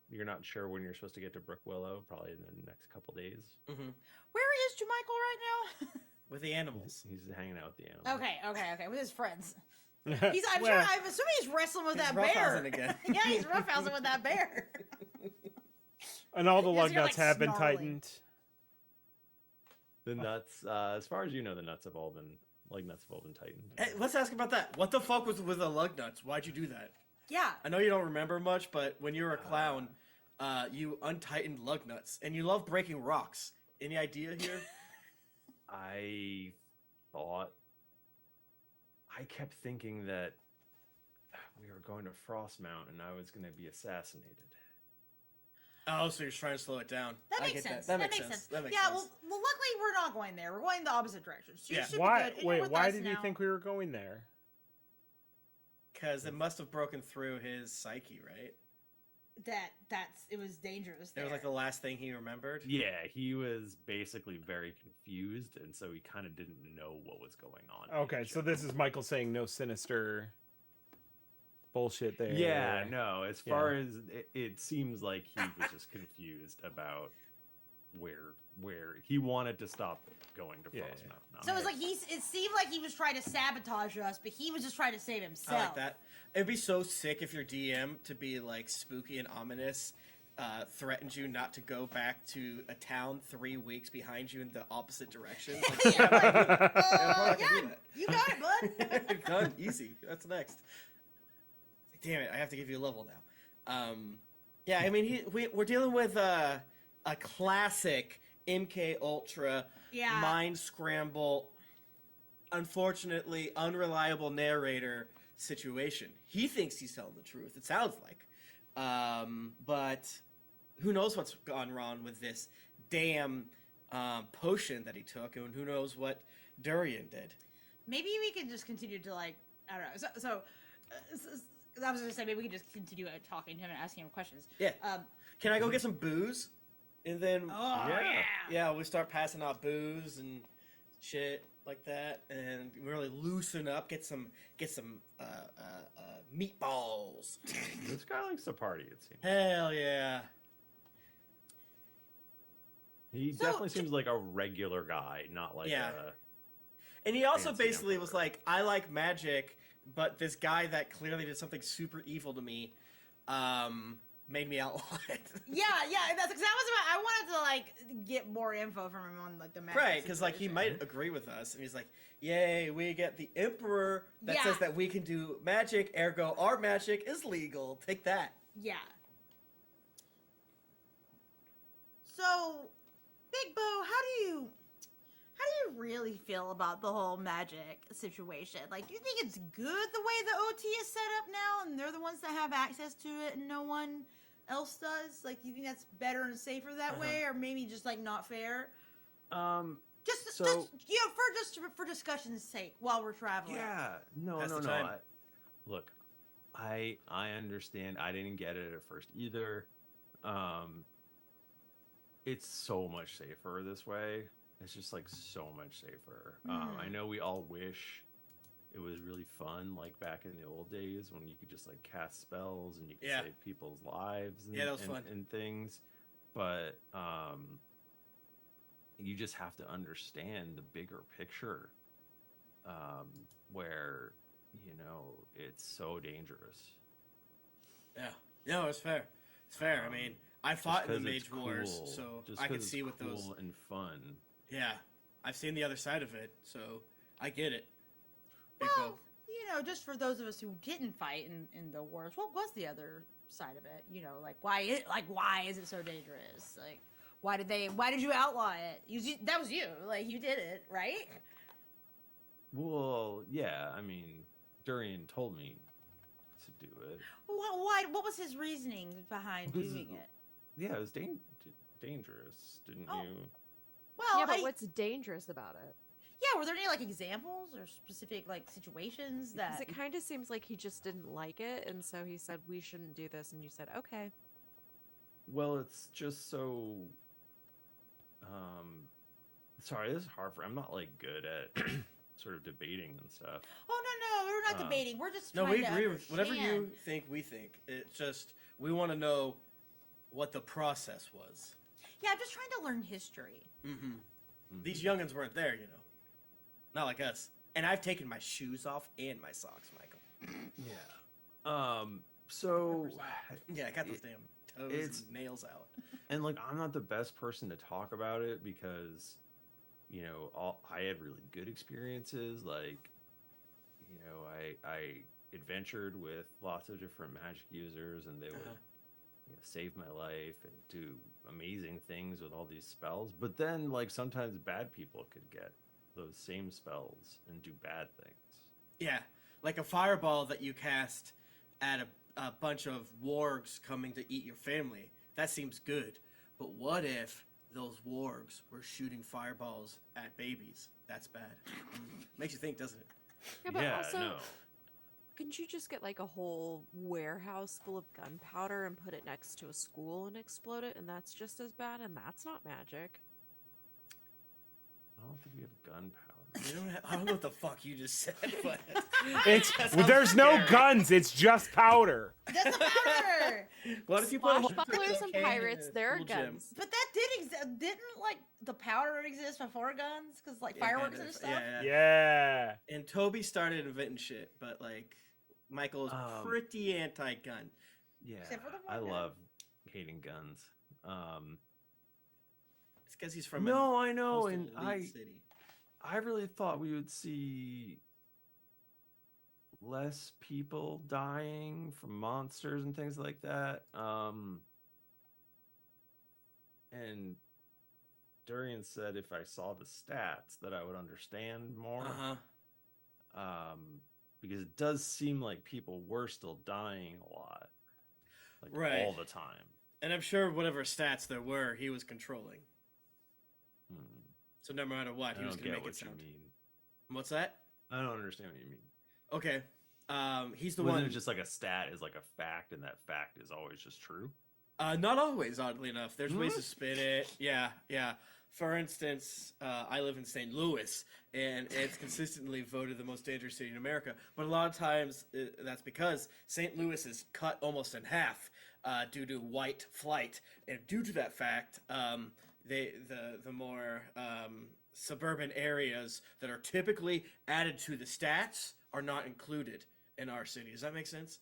You're not sure when you're supposed to get to Brookwillow. Probably in the next couple days. Mm-hmm. Where is Jermichael right now? With the animals. He's hanging out with the animals. Okay, with his friends. I'm assuming he's wrestling with He's that bear. roughhousing again. Yeah, he's roughhousing with that bear. And all the Yes, lug you're, nuts like, have been snarling. tightened. The nuts, as far as you know, the nuts have all been tightened. Hey, let's ask about that. What the fuck was with the lug nuts? Why'd you do that? Yeah. I know you don't remember much, but when you were a clown, you untightened lug nuts, and you love breaking rocks. Any idea here? I kept thinking that we were going to Frostmount and I was going to be assassinated. Oh, so you're trying to slow it down. That I makes get sense. That makes sense. That makes Yeah, sense. well, luckily we're not going there. We're going the opposite direction. So you Yeah. should be Why? good. And you're Wait, with why us did you now. think we were going there? Because it must have broken through his psyche, right? It was dangerous It there. was like the last thing he remembered. Yeah, he was basically very confused, and so he kind of didn't know what was going on. Okay, so this is Michael saying no sinister bullshit there. Yeah, no. As far as it seems like he was just confused about where he wanted to stop going to Frostmount. So it was like it seemed like he was trying to sabotage us, but he was just trying to save himself. I like that. It'd be so sick if your DM to be like spooky and ominous threatened you not to go back to a town 3 weeks behind you in the opposite direction. Like, You got it, bud. Done. Easy. That's next. Damn it! I have to give you a level now. Yeah, I mean, we're dealing with a classic MK Ultra mind scramble, unfortunately unreliable narrator situation. He thinks he's telling the truth. It sounds like, but who knows what's gone wrong with this damn potion that he took, and who knows what Durian did. Maybe we can just continue to I don't know. So I was gonna say maybe we can just continue talking to him and asking him questions. Yeah. Can I go get some booze? And then yeah, we start passing out booze and shit like that, and really loosen up. Get some meatballs. This guy likes to party, it seems. Hell yeah. He definitely seems like a regular guy, not like a... And he also fancy basically emperor. was like, I like magic, but this guy that clearly did something super evil to me, made me outlaw it. Yeah, that's exactly what I wanted to get more info from him on the magic. Right, because he might agree with us, and he's like, "Yay, we get the emperor that says that we can do magic, ergo our magic is legal. Take that." Yeah. So, Big Bo, how do you really feel about the whole magic situation? Like, do you think it's good the way the OT is set up now, and they're the ones that have access to it, and no one else does? Like, do you think that's better and safer that way, or maybe just not fair? Just for discussion's sake, while we're traveling. Yeah, no. Look, I understand. I didn't get it at first either. It's so much safer this way. It's just so much safer. I know we all wish it was really fun, like back in the old days when you could just cast spells and you could save people's lives and, that was fun. and things. But you just have to understand the bigger picture, where it's so dangerous. Yeah, no, it's fair. It's fair. I mean, I fought in the Mage Wars, cool. so Just I 'cause can see what cool those. and fun. Yeah, I've seen the other side of it, so I get it. Big Well, Bo. just for those of us who didn't fight in the wars, what was the other side of it? Why is it so dangerous? Why did you outlaw it? That was you. You did it, right? Well, yeah. I mean, Durian told me to do it. Why? What was his reasoning behind Because- doing it? Yeah, it was dangerous, didn't Oh. you? Well, Yeah, but what's dangerous about it? yeah, were there any like examples or specific like situations Because that it kind of seems like he just didn't like it, and so he said we shouldn't do this, and you said okay. Well, it's just so. Sorry, this is hard for. I'm not like good at sort of debating and stuff. Oh no, we're not debating. We're just No, trying we to agree with whatever you understand. think. We think it's just we want to know what the process was. Yeah, I'm just trying to learn history. Mm-hmm. These youngins weren't there, you know, not like us. And I've taken my shoes off and my socks, Michael. Yeah. So. Yeah, I got those damn toes It's- and nails out. And like, I'm not the best person to talk about it because, you know, I had really good experiences. Like, you know, I adventured with lots of different magic users, and they would, you know, save my life and do amazing things with all these spells. But then, like, sometimes bad people could get those same spells and do bad things. Yeah, like a fireball that you cast at a bunch of wargs coming to eat your family. That seems good. But what if those wargs were shooting fireballs at babies? That's bad. Makes you think, doesn't it? Yeah, but also, no. couldn't you just get like a whole warehouse full of gunpowder and put it next to a school and explode it, and that's just as bad, and that's not magic. I don't think we have gunpowder. I don't know what the fuck you just said, but It's That sounds there's no scary. guns. It's just powder. Doesn't matter. What if you put a whole Swashbucklers and can in pirates, a there are school gym? guns. But that did exist. Didn't like the powder exist before guns? Because like Yeah, fireworks kind and of. stuff. Yeah. And Toby started inventing shit, but like Michael's pretty anti-gun. Yeah, Except for the I one guy. love hating guns. It's because he's from No, a I know, coastal and elite city. I really thought we would see less people dying from monsters and things like that. And Durian said if I saw the stats that I would understand more. Because it does seem like people were still dying a lot. Like Right. all the time. And I'm sure whatever stats there were, he was controlling. Hmm. So no matter what, I he was don't going to get make it what you sound. mean. What's that? I don't understand what you mean. Okay. He's the Wasn't one. it just like a stat is like a fact, and that fact is always just true? Not always, oddly enough. There's ways to spin it. Yeah, yeah. For instance, I live in St. Louis, and it's consistently voted the most dangerous city in America. But a lot of times, that's because St. Louis is cut almost in half due to white flight, and due to that fact, the more suburban areas that are typically added to the stats are not included in our city. Does that make sense?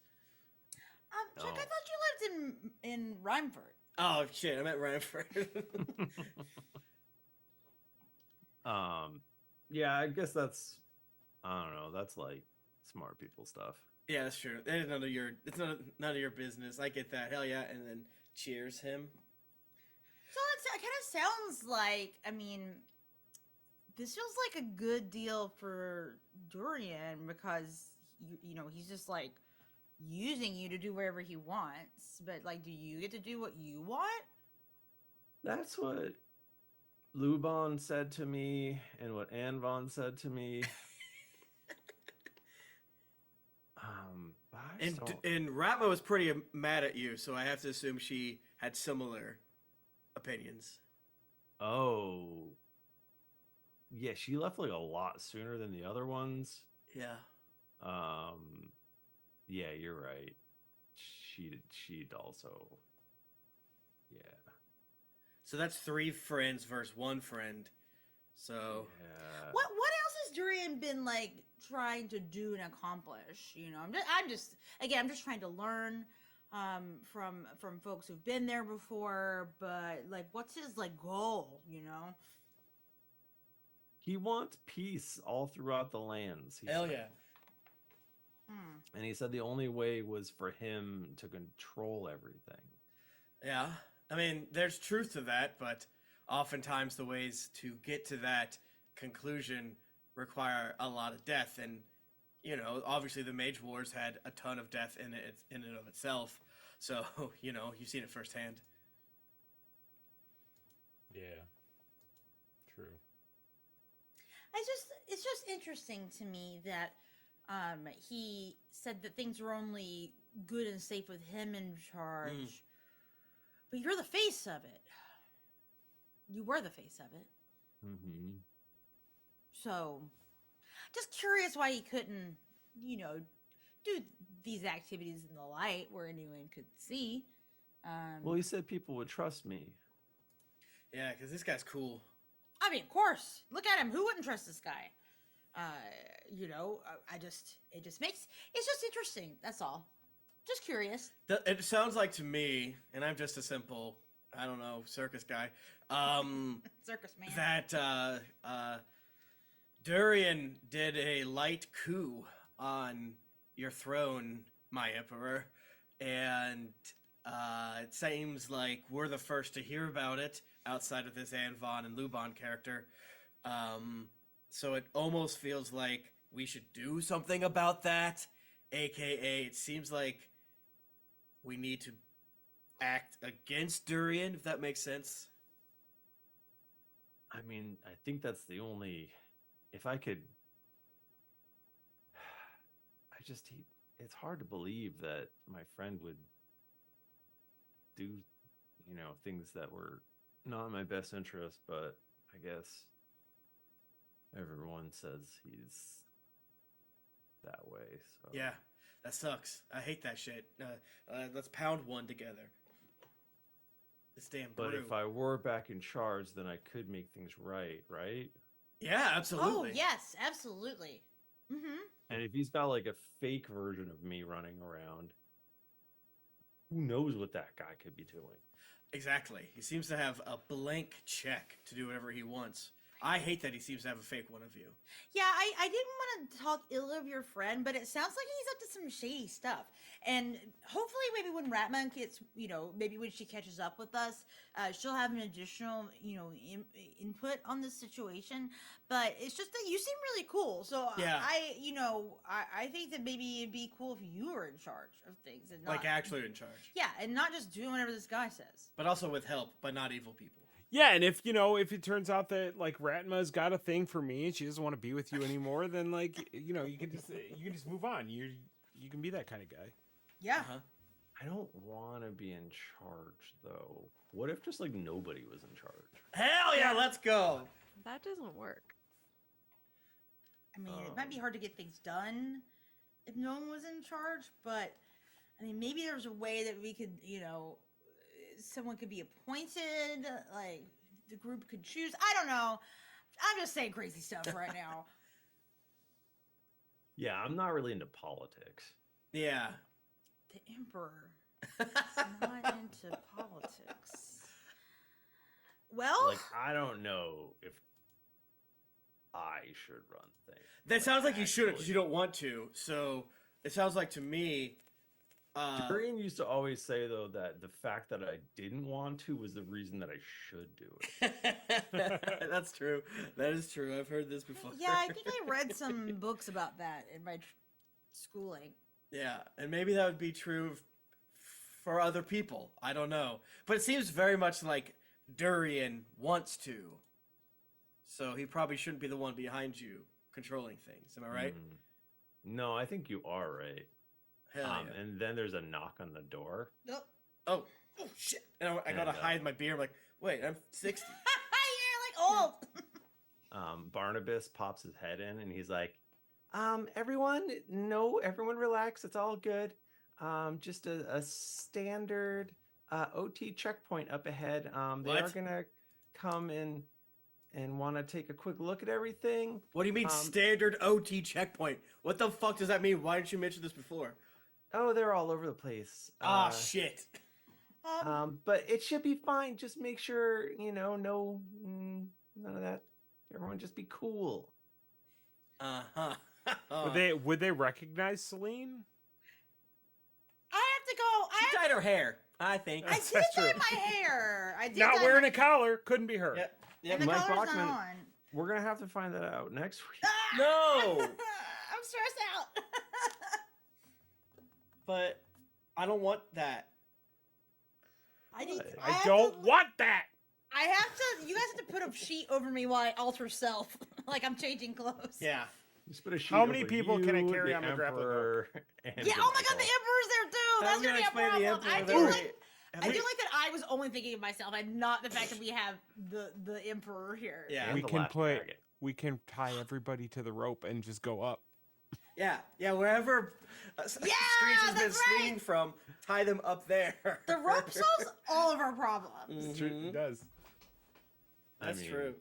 Chuck, I No. thought you lived in Rhymeford. Oh shit! I meant Ranford. Yeah, I guess that's I don't know. That's like smart people stuff. Yeah, that's true. That is none of your. It's none of your business. I get that. Hell yeah! And then cheers him. So it kind of sounds like, I mean, this feels like a good deal for Durian because you know he's just like using you to do wherever he wants. But like, do you get to do what you want? That's what Luban said to me, and what Anvon said to me. But I just don't- And Ratma was pretty mad at you, so I have to assume she had similar opinions. Oh, yeah, she left like a lot sooner than the other ones. Yeah. Yeah, you're right. She'd also, yeah, So that's 3 friends versus 1 friend. So yeah. What else has Durian been like trying to do and accomplish? You know, I'm just trying to learn from folks who've been there before. But like, what's his like goal? You know? He wants peace all throughout the lands. He hell said. yeah. And he said the only way was for him to control everything. Yeah. I mean, there's truth to that, but oftentimes the ways to get to that conclusion require a lot of death, and you know, obviously the Mage Wars had a ton of death in and of itself. So, you know, you've seen it firsthand. Yeah. It's just interesting to me that he said that things were only good and safe with him in charge. But you're the face of it. You were the face of it. Mm-hmm. So, just curious why he couldn't, do these activities in the light where anyone could see. Well, he said people would trust me. Yeah, because this guy's cool. I mean, of course. Look at him. Who wouldn't trust this guy? It's just interesting. That's all. Just curious. It sounds like to me, and I'm just a simple, I don't know, circus guy. Circus man. That Durian did a light coup on your throne, my emperor, and it seems like we're the first to hear about it outside of this Anne Vaughn and Lubon character. So it almost feels like we should do something about that, aka it seems like we need to act against Durian, if that makes sense. I mean, I think that's the only. If I could, it's hard to believe that my friend would do, things that were not in my best interest, but I guess everyone says he's that way. So Yeah, that sucks. I hate that shit. Let's pound one together. This damn But brew. if I were back in charge, then I could make things right? Yeah, absolutely. Oh, yes, absolutely. Mm-hmm. And if he's got like a fake version of me running around, who knows what that guy could be doing? Exactly. He seems to have a blank check to do whatever he wants. I hate that he seems to have a fake one of you. Yeah, I didn't want to talk ill of your friend, but it sounds like he's up to some shady stuff. And hopefully maybe when Ratman gets, maybe when she catches up with us, she'll have an additional, input on this situation. But it's just that you seem really cool. So Yeah. I think that maybe it'd be cool if you were in charge of things. And not, Like actually in charge. Yeah, and not just doing whatever this guy says. But also with help, but not evil people. Yeah, and if it turns out that like Ratma's got a thing for me and she doesn't want to be with you anymore, then like you can just move on. You can be that kind of guy. Yeah. Uh-huh. I don't want to be in charge though. What if just like nobody was in charge? Hell yeah, let's go. That doesn't work. I mean, it might be hard to get things done if no one was in charge, but I mean, maybe there's a way that we could, someone could be appointed, like the group could choose. I don't know. I'm just saying crazy stuff right now. Yeah, I'm not really into politics. Yeah. The Emperor is not into politics. Well, Like, I don't know if I should run things. That sounds like you shouldn't because you don't want to. So it sounds like to me. Durian used to always say though that the fact that I didn't want to was the reason that I should do it. That's true. That is true. I've heard this before. yeah, I think I read some books about that in my schooling. Yeah, and maybe that would be true for other people. I don't know. But it seems very much like Durian wants to. So he probably shouldn't be the one behind you controlling things. Am I right? No, I think you are right. Hell yeah. And then there's a knock on the door. Nope. Oh shit. And I gotta hide my beer. I'm like, wait, I'm 60. You're like old. Barnabas pops his head in and he's like, everyone relax. It's all good. Just a standard OT checkpoint up ahead. They are gonna come in and want to take a quick look at everything. What do you mean standard OT checkpoint? What the fuck does that mean? Why didn't you mention this before? Oh, they're all over the place. Shit. But it should be fine. Just make sure, none of that. Everyone just be cool. Uh-huh. Would they recognize Selene? I have to go. She dyed her hair, I think. I did dye my hair. I did Not dye wearing my... a collar. Couldn't be her. Yep. And the Mike collar's Bachmann. not on. We're gonna have to find that out next week. No! I'm stressed out. But I don't want that. I don't want that. I have to. You guys have to put a sheet over me while I alter self. like I'm changing clothes. Yeah. Just put a sheet How many over people can I you, carry the on the grappling hook? Emperor, and Yeah. Oh my god, the Michael. Emperor's there too. That's I'm gonna be a explain the problem. I Emperor. do though. like. Have I we- do like that I was only thinking of myself and not the fact that we have the Emperor here. Yeah. And We the can last put. dragon. We can tie everybody to the rope and just go up. Yeah, wherever Screech has been that's right. swinging from, tie them up there. The rope solves all of our problems. It's true, Mhm. it does. That's true.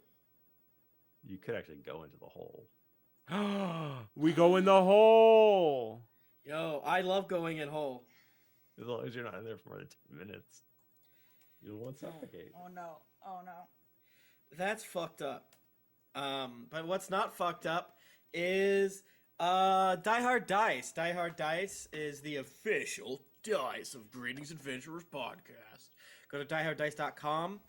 You could actually go into the hole. We go in the hole. Yo, I love going in hole. As long as you're not in there for more than 10 minutes. You won't suffocate. Oh no. Oh no. That's fucked up. But what's not fucked up is Die Hard Dice. Die Hard Dice is the official dice of Greetings Adventurers podcast. Go to dieharddice.com.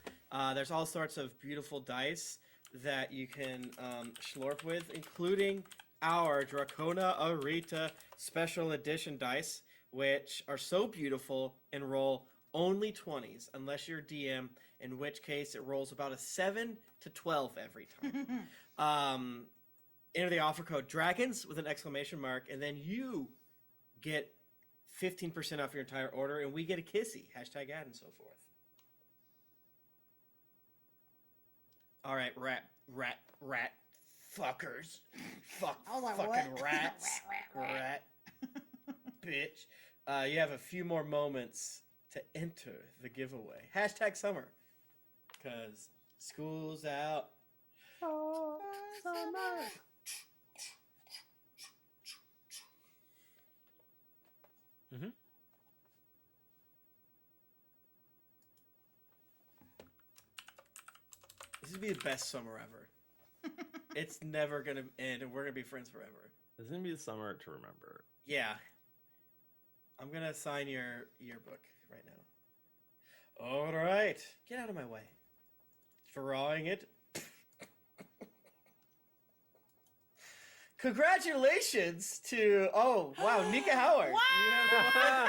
There's all sorts of beautiful dice that you can schlorp with, including our Dracona Arita special edition dice, which are so beautiful and roll only 20s, unless you're DM, in which case it rolls about a 7 to 12 every time. Enter the offer code DRAGONS with an exclamation mark, and then you get 15% off your entire order, and we get a kissy. Hashtag ad and so forth. All right, rat fuckers. Fuck, I was like, fucking what? rats. Rat. Bitch. You have a few more moments to enter the giveaway. Hashtag summer. Because school's out. Summer. Mm-hmm. This would be the best summer ever. It's never going to end, and we're going to be friends forever. This is going to be the summer to remember. Yeah. I'm going to sign your yearbook right now. All right. Get out of my way. Drawing it. Congratulations to wow, Nika Howard. Wow!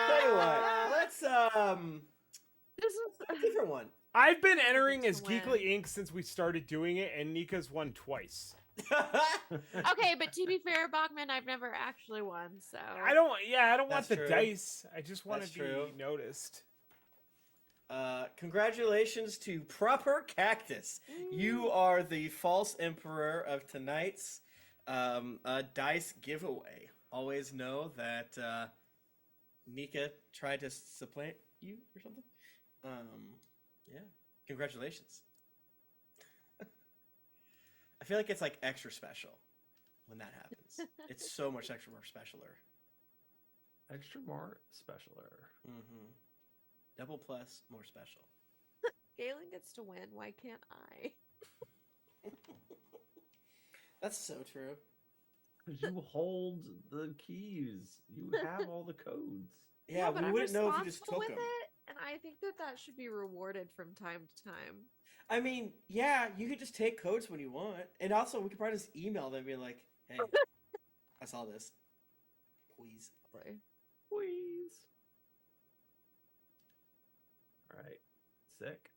Tell you what, let's This is a different one. I've been entering to as win. Geekly Inc. since we started doing it, and Nika's won twice. okay, but to be fair, Bachmann, I've never actually won, so I don't want That's the true. dice. I just want That's to be true. noticed. Congratulations to Proper Cactus. You are the false emperor of tonight's dice giveaway. Always know that Nika tried to supplant you or something. Yeah. Congratulations. I feel like it's like extra special when that happens. It's so much extra more specialer. Extra more specialer. Mm-hmm. Double plus more special. Galen gets to win. Why can't I? That's so true. Because you hold the keys. You have all the codes. Yeah, but we I'm wouldn't know if you just responsible took with them. it, and I think that should be rewarded from time to time. I mean, yeah, you could just take codes when you want. And also, we could probably just email them and be like, hey, I saw this. Please. Right. Please. All right. Sick.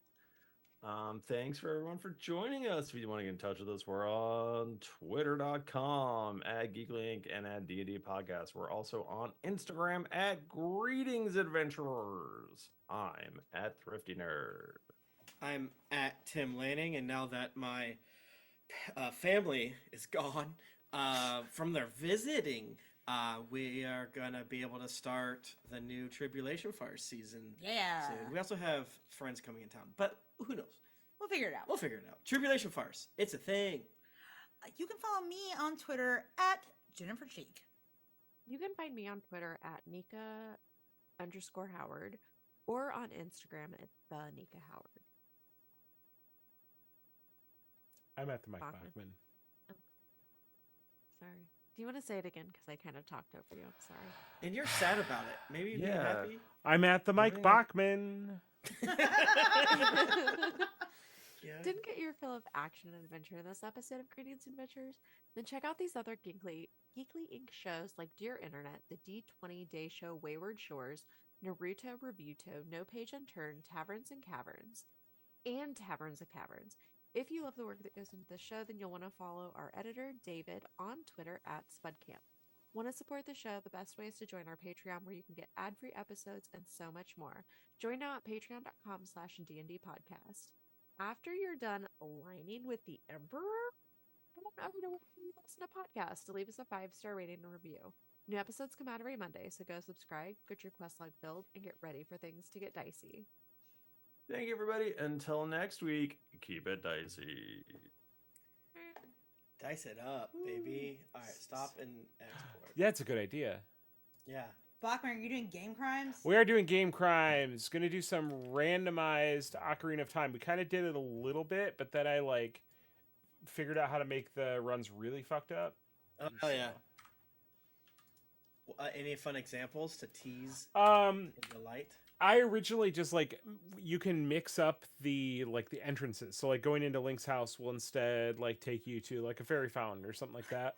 Thanks for everyone for joining us. If you want to get in touch with us, we're on twitter.com at GeeklyInc and at D&D Podcast. We're also on Instagram at Greetings Adventurers. I'm at Thrifty Nerd. I'm at Tim Lanning, and now that my family is gone from their visiting, we are going to be able to start the new Tribulation Fires season Yeah. soon. We also have friends coming in town, but who knows? We'll figure it out. We'll figure it out. Tribulation Fires. It's a thing. You can follow me on Twitter at Jennifer Cheek. You can find me on Twitter at Nika_Howard or on Instagram at the Nika Howard. I'm at the Mike Bachmann. Bachman. Sorry. Do you want to say it again? Because I kind of talked over you. I'm sorry. And you're sad about it. Maybe you'd be Yeah. happy. I'm at the Mike Yeah. Bachman. Yeah. Didn't get your fill of action and adventure in this episode of Greetings Adventures? Then check out these other Geekly Inc. shows like Dear Internet, the D20 Day Show Wayward Shores, Naruto Revuto, No Page Unturned, Taverns and Caverns, and Taverns of Caverns. If you love the work that goes into the show, then you'll want to follow our editor, David, on Twitter @SpudCamp. Want to support the show? The best way is to join our Patreon, where you can get ad-free episodes and so much more. Join now at patreon.com/DND podcast. After you're done aligning with the Emperor, head on over to wherever you listen to podcasts to leave us a 5-star rating and review. New episodes come out every Monday, so go subscribe, get your quest log filled, and get ready for things to get dicey. Thank you, everybody. Until next week, keep it dicey. Dice it up, baby. All right, stop and export. Yeah, it's a good idea. Yeah. Bachmann, are you doing game crimes? We are doing game crimes. Going to do some randomized Ocarina of Time. We kind of did it a little bit, but then I figured out how to make the runs really fucked up. Oh yeah. Any fun examples to tease Um, the light? I originally just you can mix up the entrances. So going into Link's house will instead take you to a fairy fountain or something like that.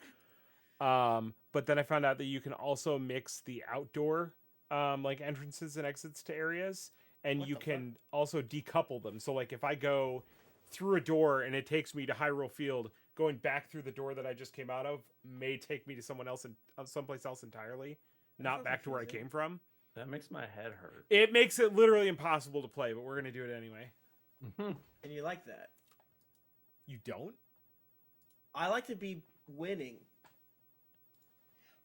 But then I found out that you can also mix the outdoor entrances and exits to areas, and you can also decouple them. So if I go through a door and it takes me to Hyrule Field, going back through the door that I just came out of may take me to someplace else entirely, not back to where I came from. That makes my head hurt. It makes it literally impossible to play, but we're going to do it anyway. And you like that? You don't? I like to be winning.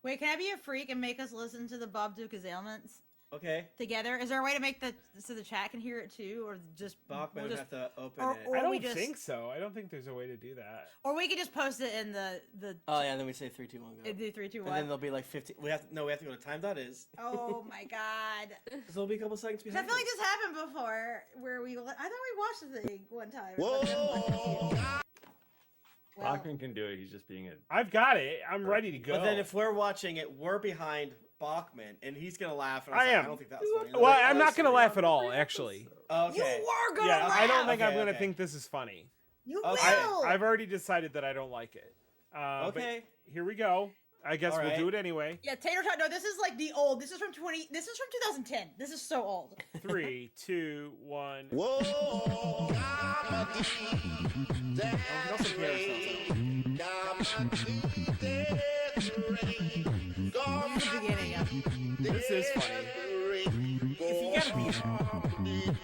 Wait, can I be a freak and make us listen to the Bob Duca's ailments Okay. together? Is there a way to make so the chat can hear it too, or just Bachman we'll would just, have to open or- it. or- I we don't just- think so. I don't think there's a way to do that. or we could just post it in the Oh yeah, then we say 3, 2, 1, go. do 3, 2, And then 1. there'll be 15. We have to go to time.is. Oh my god! Because there'll be a couple seconds 'Cause behind. I feel like us. this happened before, where I thought we watched the thing one time. Whoa! Bachman can do it. He's just being a. I've got it. I'm ready to go. But then if we're watching it, we're behind Bachman, and he's gonna laugh. And I am. I don't think that's funny. Well, I'm not going to laugh at all, actually. Okay. You were gonna Yeah, laugh. I don't think I'm Okay, going to okay. think this is funny. You Okay. will. I've already decided that I don't like it. But Okay. here we go. I guess All we'll right. do it anyway. Yeah, Tater Tot. No, this is the old. This is from 2010. This is so old. 3, 2, 1. Oh, we can also hear ourselves. This is the beginning. Yeah. This is funny. If you gotta be.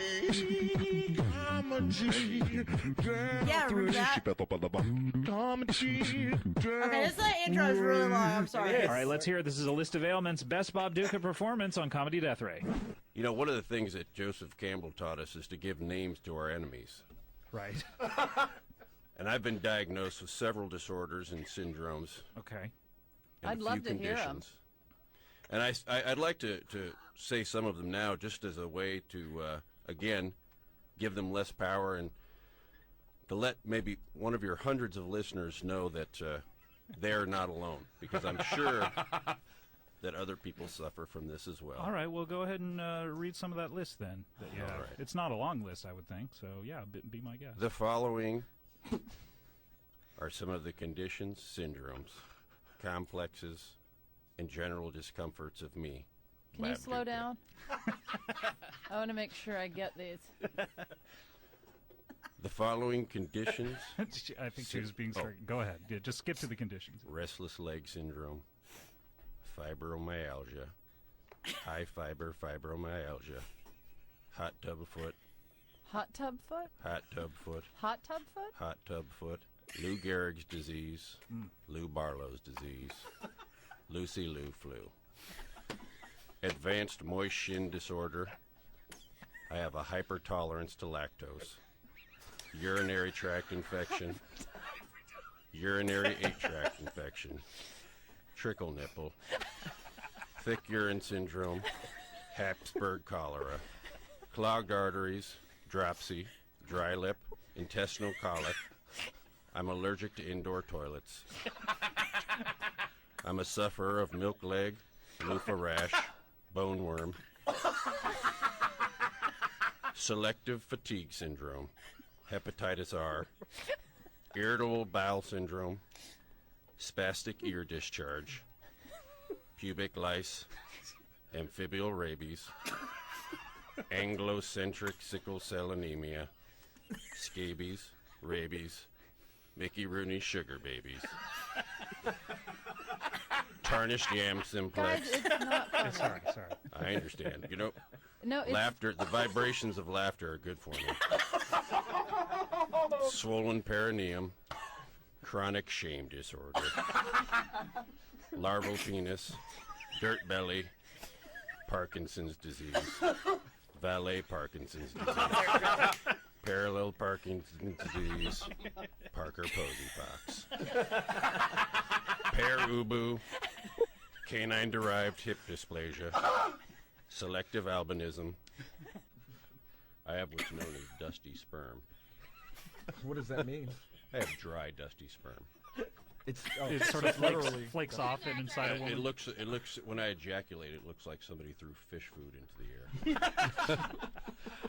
Yeah, remember that? Okay, this intro is really long. I'm sorry. It is. All right, let's hear it. This is a list of ailments. Best Bob Duca performance on Comedy Death Ray. You know, one of the things that Joseph Campbell taught us is to give names to our enemies. Right. And I've been diagnosed with several disorders and syndromes. Okay. And I'd a love few to hear 'em. conditions. And I'd like to say some of them now, just as a way to, again, give them less power and to let maybe one of your hundreds of listeners know that they're not alone. Because I'm sure that other people suffer from this as well. All right, well, go ahead and read some of that list then. Yeah, All right. It's not a long list, I would think. So, yeah, be my guest. The following are some of the conditions, syndromes, complexes, and general discomforts of me. Can you Bob slow Duca. down? I want to make sure I get these. The following conditions: I think she was being sorry. Go ahead. Yeah, just skip to the conditions. restless leg syndrome, fibromyalgia, high fiber fibromyalgia, hot tub foot, Hot tub foot? hot tub foot, Hot tub foot? hot tub foot, Lou Gehrig's disease, Lou Barlow's disease, Lucy Lou flu, advanced moist shin disorder. I have a hypertolerance to lactose, urinary tract infection, urinary tract infection, trickle nipple, thick urine syndrome, Habsburg cholera, clogged arteries, dropsy, dry lip, intestinal colic. I'm allergic to indoor toilets. I'm a sufferer of milk leg, loofah rash, bone worm, selective fatigue syndrome, hepatitis R, irritable bowel syndrome, spastic ear discharge, pubic lice, amphibial rabies, anglocentric sickle cell anemia, scabies, rabies, Mickey Rooney sugar babies, tarnished yam simplex. Guys, it's not funny. Sorry. I understand. You know, No, it's laughter, the vibrations of laughter are good for me. Swollen perineum, chronic shame disorder, larval penis, dirt belly, Parkinson's disease, valet Parkinson's disease, parallel Parkinson's disease, Parker Posey Fox, pear ubu, canine-derived hip dysplasia, selective albinism. I have what's known as dusty sperm. What does that mean? I have dry, dusty sperm. It's It sort of flakes off and inside a It woman. looks. When I ejaculate, it looks like somebody threw fish food into the air.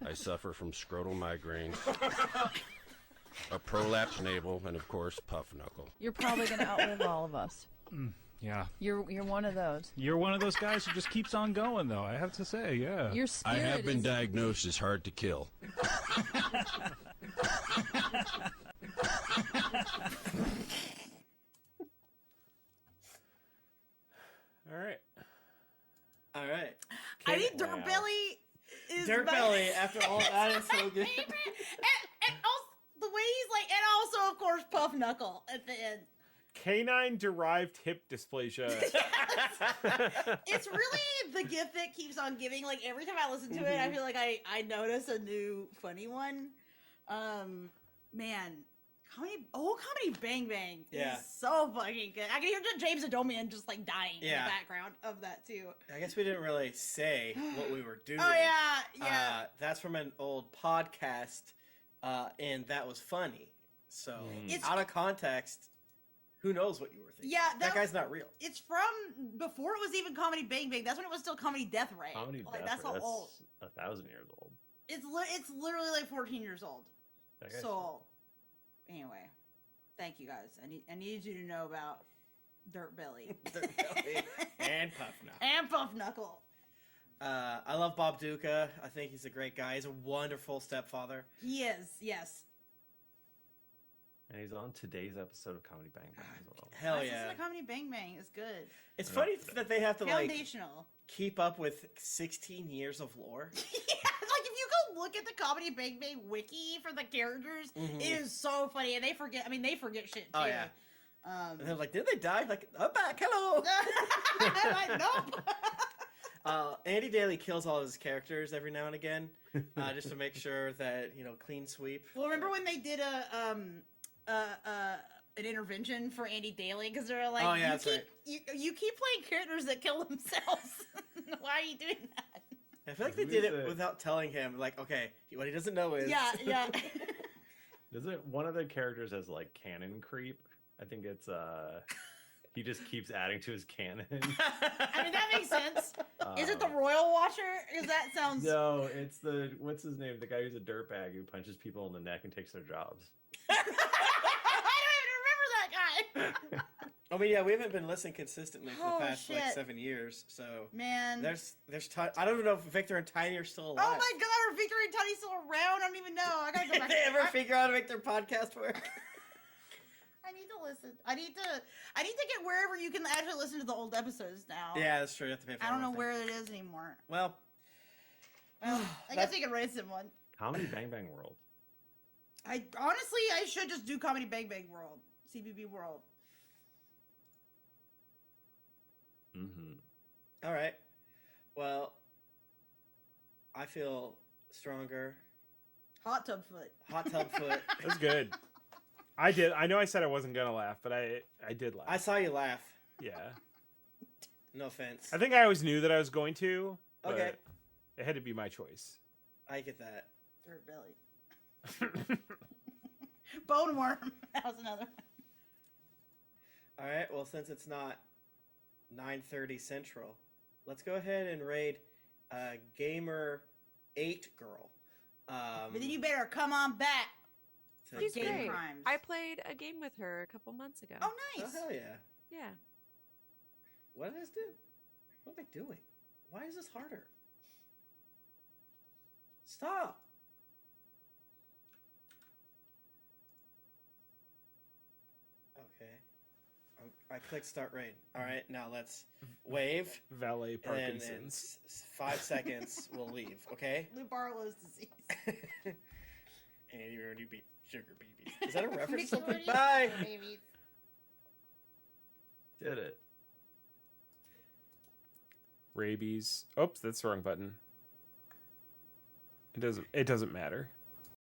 I suffer from scrotal migraines, a prolapsed navel, and of course, puff knuckle. you're probably gonna outlive all of us. Yeah. You're one of those. You're one of those guys who just keeps on going, though. I have to say, yeah. Your I spirit have been is diagnosed as hard to kill. All right. I think Dirt Belly is Dirt my Belly, after all that is so good. favorite. And also the way he's like, and also of course Puff Knuckle at the end. Canine-derived hip dysplasia. It's really the gift that keeps on giving. Like every time I listen to it, I feel like I notice a new funny one. Man, comedy Bang Bang Yeah. is so fucking good. I can hear James Adomian just like dying in Yeah. the background of that too. I guess we didn't really say what we were doing. Oh yeah. That's from an old podcast, and that was funny. So It's- out of context, who knows what you were thinking? Yeah, that guy's not real. It's from before it was even Comedy Bang Bang. That's when it was still Comedy Death Ray. Comedy like Death that's Ray, how old. 1,000 years old. It's literally like 14 years old. That guy's- So anyway, thank you guys. I needed you to know about Dirt Belly Dirt Belly and Puff Knuckle. and Puff Knuckle. I love Bob Duca. I think he's a great guy. He's a wonderful stepfather. He is, yes. And he's on today's episode of Comedy Bang Bang as well. Hell Listen yeah. to Comedy Bang Bang is good. It's funny that they have to like Foundational. keep up with 16 years of lore. Yeah, like if you go look at the Comedy Bang Bang wiki for the characters, it is so funny, and they forget. I mean, they forget shit too. Oh yeah. And they're like, did they die? Like, I'm back. Hello. I'm like, nope. Andy Daly kills all his characters every now and again, just to make sure that clean sweep. Well, remember when they did an intervention for Andy Daly because they're like, Oh, yeah, you that's keep right. you keep playing characters that kill themselves. Why are you doing that? I feel like they did it without telling him. Like, okay, what he doesn't know is Yeah. Doesn't one of the characters has like canon creep? I think it's he just keeps adding to his canon. I mean, that makes sense. Is it the Royal Watcher? Because that sounds. No, it's the what's his name? The guy who's a dirtbag who punches people in the neck and takes their jobs. I don't even remember that guy. I mean, yeah, we haven't been listening consistently for Oh, the past like shit. 7 years, so Man. there's I don't even know if Victor and Tiny are still alive. Oh my God, are Victor and Tony still around? I don't even know. I gotta go Did back. they ever figure out how to make their podcast work? I need to listen. I need to get wherever you can actually listen to the old episodes now. Yeah, that's true. You have to pay for I don't it, know think. where it is anymore. Well, I guess we can raise someone. Comedy Bang Bang World. I should just do Comedy Bang Bang World, CBB World. Mm-hmm. all right. Well, I feel stronger. Hot Tub Foot. Hot tub foot. That's good. I did. I know I said I wasn't gonna laugh, but I did laugh. I saw you laugh. Yeah. No offense. I think I always knew that I was going to. But Okay. It had to be my choice. I get that. Dirt Belly. Bone Worm. That was another one. All right. Well, since it's not 9:30 Central, let's go ahead and raid Gamer 8 Girl. But then you better come on back. to She's Game great. Crimes. I played a game with her a couple months ago. Oh, Oh, nice. hell yeah. Yeah. What did this do? What am I doing? Why is this harder? Stop. Okay. I clicked start raid. All right, now let's wave. Valet And then in Parkinson's. 5 seconds, we'll leave. Okay. Lou Barlow's disease. And you already beat sugar babies. Is that a reference to something? Mickey Bye. babies. Did it. Rabies. Oops, that's the wrong button. It doesn't matter.